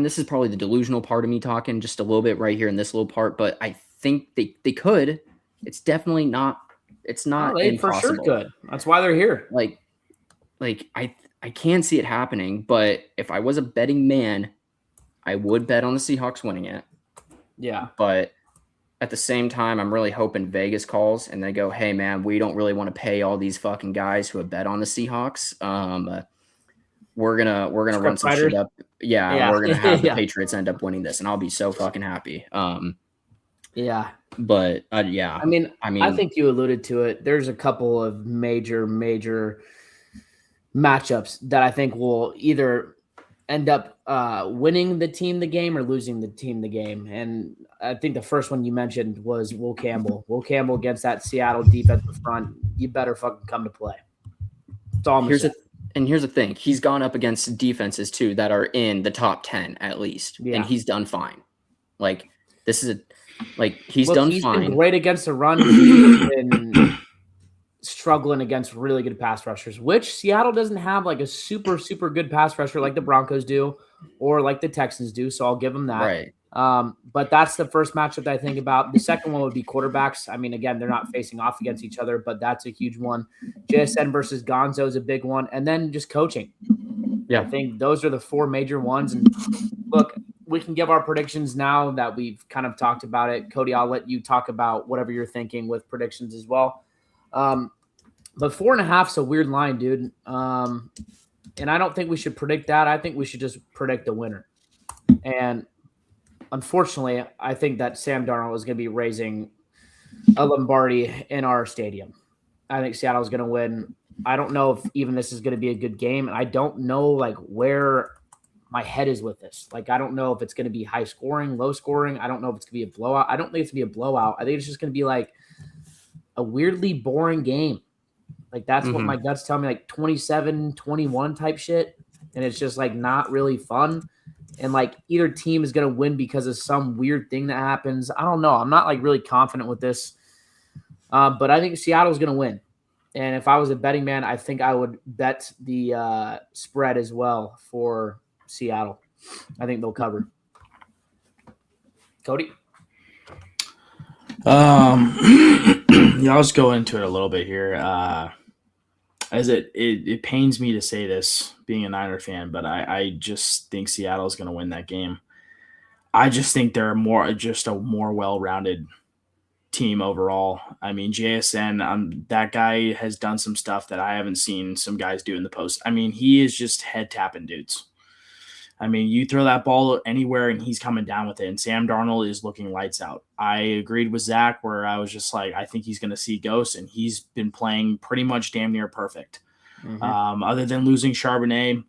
this is probably the delusional part of me talking just a little bit right here in this little part, but I think they could. It's definitely not. It's not they impossible. For sure could. That's why they're here. Like I can see it happening, but if I was a betting man, I would bet on the Seahawks winning it. Yeah. But at the same time, I'm really hoping Vegas calls and they go, "Hey man, we don't really want to pay all these fucking guys who have bet on the Seahawks. We're gonna run some shit up. Yeah, we're gonna have the Patriots end up winning this, and I'll be so fucking happy." Yeah. But I mean, I think you alluded to it. There's a couple of major matchups that I think will either end up winning the team the game or losing the team the game. And I think the first one you mentioned was Will Campbell. Will Campbell against that Seattle defensive front. You better fucking come to play. That's all I'm saying. Here's the thing. He's gone up against defenses too that are in the top 10 at least. Yeah. And he's done fine. Like this is he's done fine. Been great against the run. He's been struggling against really good pass rushers, which Seattle doesn't have like a super good pass rusher like the Broncos do or like the Texans do. So I'll give them that. Right. But that's the first matchup that I think about. The second one would be quarterbacks. I mean, again, they're not facing off against each other, but that's a huge one. JSN versus Gonzo is a big one. And then just coaching. Yeah. I think those are the four major ones. And look, we can give our predictions now that we've kind of talked about it. Cody, I'll let you talk about whatever you're thinking with predictions as well. But 4.5 is a weird line, dude. And I don't think we should predict that. I think we should just predict the winner. And unfortunately, I think that Sam Darnold is going to be raising a Lombardi in our stadium. I think Seattle is going to win. I don't know if even this is going to be a good game. And I don't know like where my head is with this. Like, I don't know if it's going to be high scoring, low scoring. I don't know if it's going to be a blowout. I don't think it's going to be a blowout. I think it's just going to be like a weirdly boring game. Like that's what my guts tell me, like 27-21 type shit. And it's just like not really fun. And like either team is going to win because of some weird thing that happens. I don't know. I'm not like really confident with this. But I think Seattle's going to win. And if I was a betting man, I think I would bet the spread as well for Seattle. I think they'll cover. Cody? Yeah, I'll just go into it a little bit here. As it pains me to say this, being a Niner fan, but I just think Seattle's going to win that game. I just think they're a more well-rounded team overall. I mean, JSN, that guy has done some stuff that I haven't seen some guys do in the post. I mean, he is just head-tapping dudes. I mean, you throw that ball anywhere and he's coming down with it. And Sam Darnold is looking lights out. I agreed with Zach where I was just like, I think he's going to see ghosts, and he's been playing pretty much damn near perfect. Other than losing Charbonnet,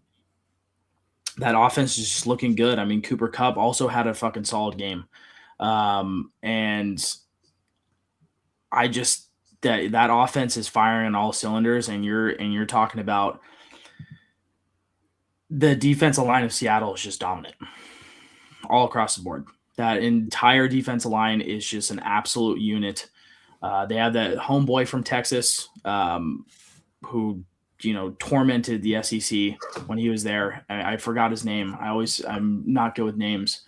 that offense is just looking good. I mean, Cooper Kupp also had a fucking solid game. And I just that offense is firing on all cylinders, and you're talking about the defensive line of Seattle is just dominant all across the board. That entire defensive line is just an absolute unit. They have that homeboy from Texas who, tormented the SEC when he was there. I forgot his name. I'm not good with names,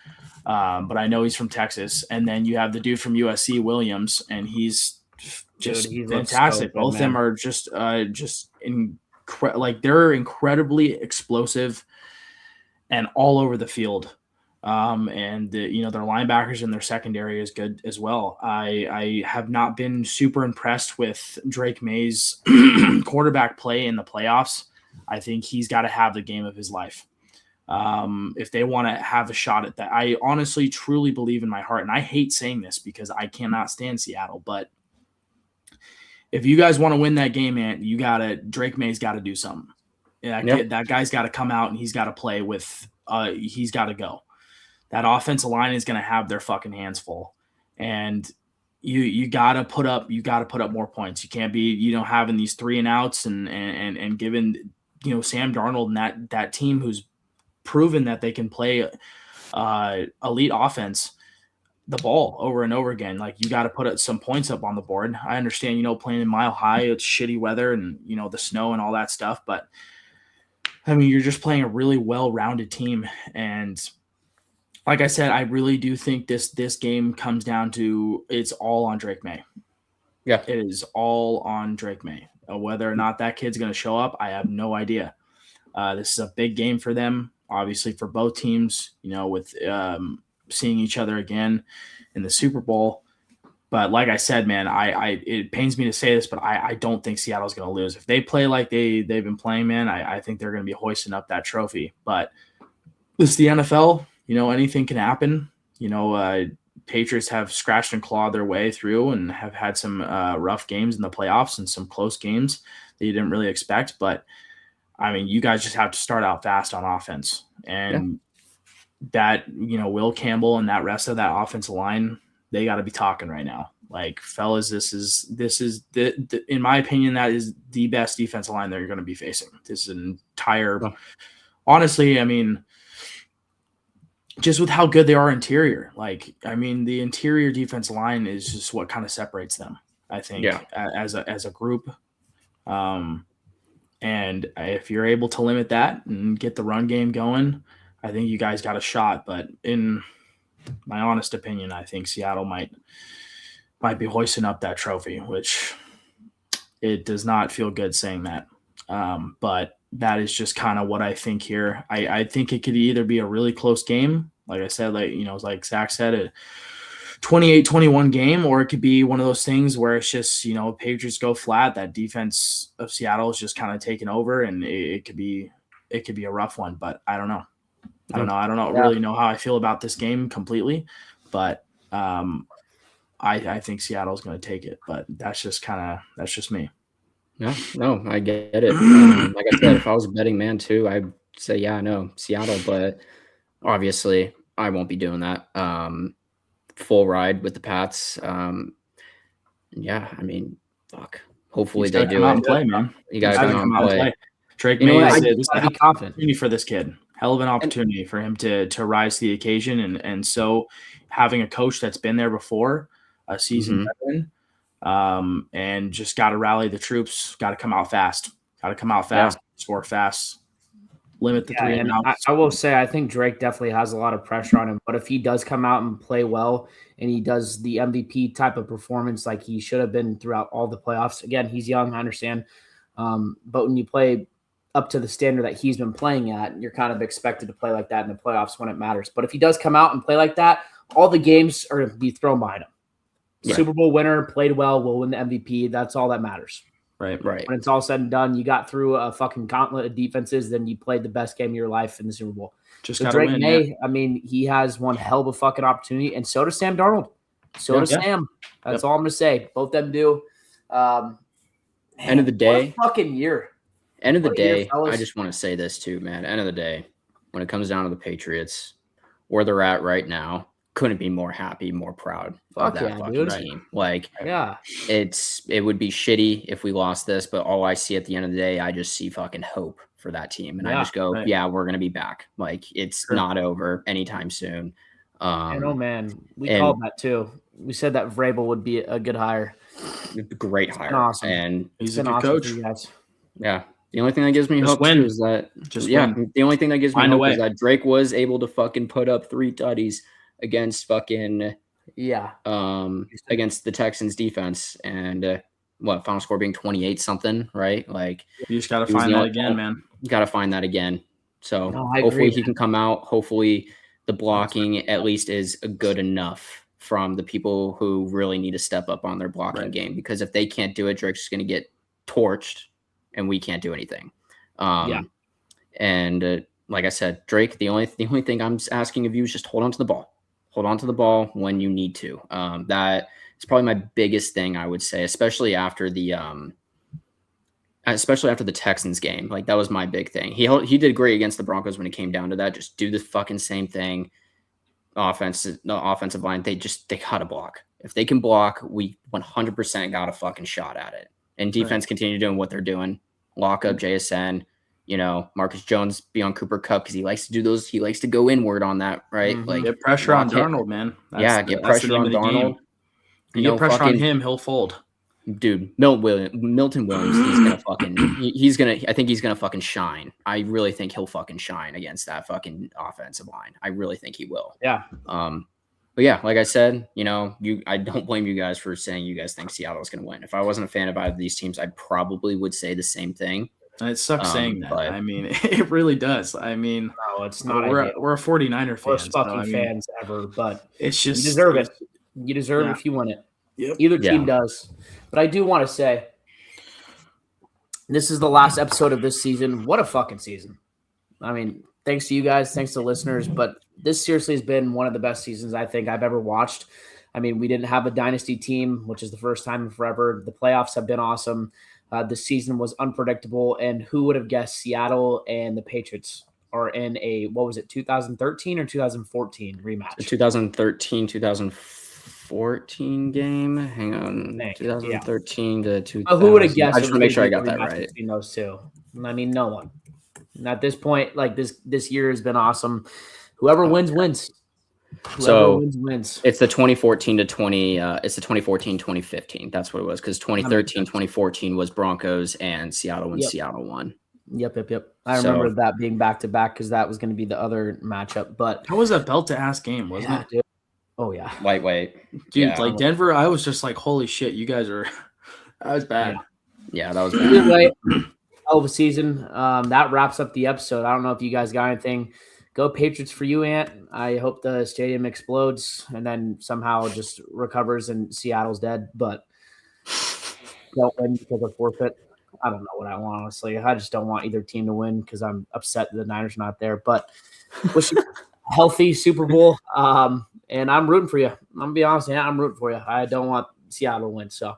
but I know he's from Texas. And then you have the dude from USC, Williams, and he's just fantastic. Both of them are just they're incredibly explosive and all over the field. And their linebackers and their secondary is good as well. I have not been super impressed with Drake May's quarterback play in the playoffs. I think he's got to have the game of his life. If they want to have a shot at that, I honestly, truly believe in my heart. And I hate saying this because I cannot stand Seattle, but if you guys want to win that game, man, Drake May's got to do something. That guy's got to come out and he's got to play with. He's got to go. That offensive line is going to have their fucking hands full, and you got to put up. You got to put up more points. You can't be having these 3 and outs and giving Sam Darnold and that team who's proven that they can play elite offense. the ball over and over again. Like, you got to put some points up on the board. I understand, playing in Mile High, it's shitty weather and, the snow and all that stuff. But, I mean, you're just playing a really well-rounded team. And like I said, I really do think this game comes down to it's all on Drake May. Yeah. It is all on Drake May. Whether or not that kid's going to show up, I have no idea. This is a big game for them, obviously, for both teams, with seeing each other again in the Super Bowl. But like I said, man, it pains me to say this, but I don't think Seattle's going to lose. If they play like they've been playing, man, I think they're going to be hoisting up that trophy. But this is the NFL. Anything can happen. Patriots have scratched and clawed their way through and have had some rough games in the playoffs and some close games that you didn't really expect. But, I mean, you guys just have to start out fast on offense. And that, Will Campbell and that rest of that offensive line, they got to be talking right now. Like, fellas, this is the in my opinion, that is the best defensive line that you're going to be facing. This is an entire – honestly, I mean – just with how good they are interior. Like, I mean, the interior defense line is just what kind of separates them, I think, as a group. And if you're able to limit that and get the run game going, I think you guys got a shot. But in my honest opinion, I think Seattle might be hoisting up that trophy, which it does not feel good saying that. But that is just kind of what I think here. I think it could either be a really close game, like I said, like Zach said, a 28-21 game, or it could be one of those things where it's just, Patriots go flat. That defense of Seattle is just kind of taking over, and it could be a rough one. But I don't know. I don't really know how I feel about this game completely, but I think Seattle's going to take it. But that's just me. Yeah, no, I get it. Like I said, if I was a betting man too, I'd say, Seattle, but obviously I won't be doing that. Full ride with the Pats. I mean, fuck. Hopefully they do it. Play, man. You got to come out and play. Drake May is a opportunity for this kid. Hell of an opportunity for him to rise to the occasion, and so having a coach that's been there before, a seasoned veteran. And just got to rally the troops, got to come out fast, score fast, limit the 3 and outs. I will say, I think Drake definitely has a lot of pressure on him, but if he does come out and play well and he does the MVP type of performance like he should have been throughout all the playoffs, again, he's young, I understand. But when you play up to the standard that he's been playing at, you're kind of expected to play like that in the playoffs when it matters. But if he does come out and play like that, all the games are going to be thrown behind him. Yeah. Super Bowl winner, played well, will win the MVP. That's all that matters. Right. When it's all said and done, you got through a fucking gauntlet of defenses, then you played the best game of your life in the Super Bowl. Just got to win. May, I mean, he has one hell of a fucking opportunity, and so does Sam Darnold. Sam. That's all I'm going to say. Both them do. End of the day. Fucking year. End of the day, I just want to say this too, man. End of the day, when it comes down to the Patriots, where they're at right now, couldn't be more happy, more proud of that fucking team. Like, it would be shitty if we lost this, but all I see at the end of the day, I just see fucking hope for that team. And I just go, we're going to be back. Like, it's not over anytime soon. Man, we called that too. We said that Vrabel would be a good hire. Great hire. Awesome. And he's a good coach. Yeah. The only thing that gives me hope too is that the only thing that gives me hope is that Drake was able to fucking put up 3 tutties against fucking against the Texans defense, and final score being 28-something, right? Like, you just gotta find that again, man. You gotta find that again. So hopefully he can come out. Hopefully the blocking at least is good enough from the people who really need to step up on their blocking game, because if they can't do it, Drake's just gonna get torched and we can't do anything. And like I said, Drake, the only thing I'm asking of you is just hold on to the ball. Hold on to the ball when you need to. That is probably my biggest thing, I would say, especially after the Texans game. Like, that was my big thing. He did great against the Broncos when it came down to that. Just do the fucking same thing. The offensive line, they gotta block. If they can block, we 100% got a fucking shot at it. And defense continue doing what they're doing. Lock up JSN, Marcus Jones be on Cooper Kupp because he likes to do those. He likes to go inward on that, right? Mm-hmm. Like get pressure on Darnold, man. Get pressure on Darnold. You get pressure on him, he'll fold. Dude, Milton Williams, I think he's gonna fucking shine. I really think he'll fucking shine against that fucking offensive line. I really think he will. Yeah. But yeah, like I said, I don't blame you guys for saying you guys think Seattle is gonna win. If I wasn't a fan of either of these teams, I probably would say the same thing. It sucks saying that. I mean, it really does. I mean, no, it's not. We're a 49er fan. Worst fucking fans ever, but it's just you deserve it. You deserve it if you win it. Yep. Either team does. But I do want to say, this is the last episode of this season. What a fucking season. I mean, thanks to you guys, thanks to listeners, but this seriously has been one of the best seasons I think I've ever watched. I mean, we didn't have a dynasty team, which is the first time in forever. The playoffs have been awesome. The season was unpredictable, and who would have guessed Seattle and the Patriots are in a, 2013 or 2014 rematch? 2013, 2014 game. Hang on. 2013 to 2000. Who would have guessed? I just want to make sure I got that right. Between those two. I mean, no one. And at this point, like this year has been awesome. Whoever wins, wins. Whoever wins. It's the 2014 to 20. It's the 2014-2015. That's what it was, because 2013-2014 was Broncos and Seattle when Seattle won. Yep. I remember that being back to back because that was going to be the other matchup. But that was a belt to ass game, wasn't it? Dude. Oh yeah, lightweight, dude. Like Denver, I was just like, holy shit, you guys are. That was bad. Yeah, that was bad. Anyway, hell of a season. That wraps up the episode. I don't know if you guys got anything. Go Patriots for you, Ant. I hope the stadium explodes and then somehow just recovers and Seattle's dead, but don't win because of forfeit. I don't know what I want, honestly. I just don't want either team to win because I'm upset that the Niners are not there. But wish you a healthy Super Bowl. And I'm rooting for you. I'm going to be honest, Ant, I'm rooting for you. I don't want Seattle to win. So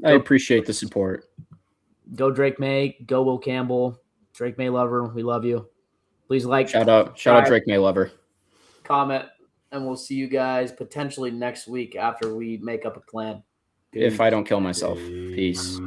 I appreciate the support. Go Drake May. Go Will Campbell. Drake May lover. We love you. Please shout out Drake May lover. Comment, and we'll see you guys potentially next week after we make up a plan. If I don't kill myself. Peace.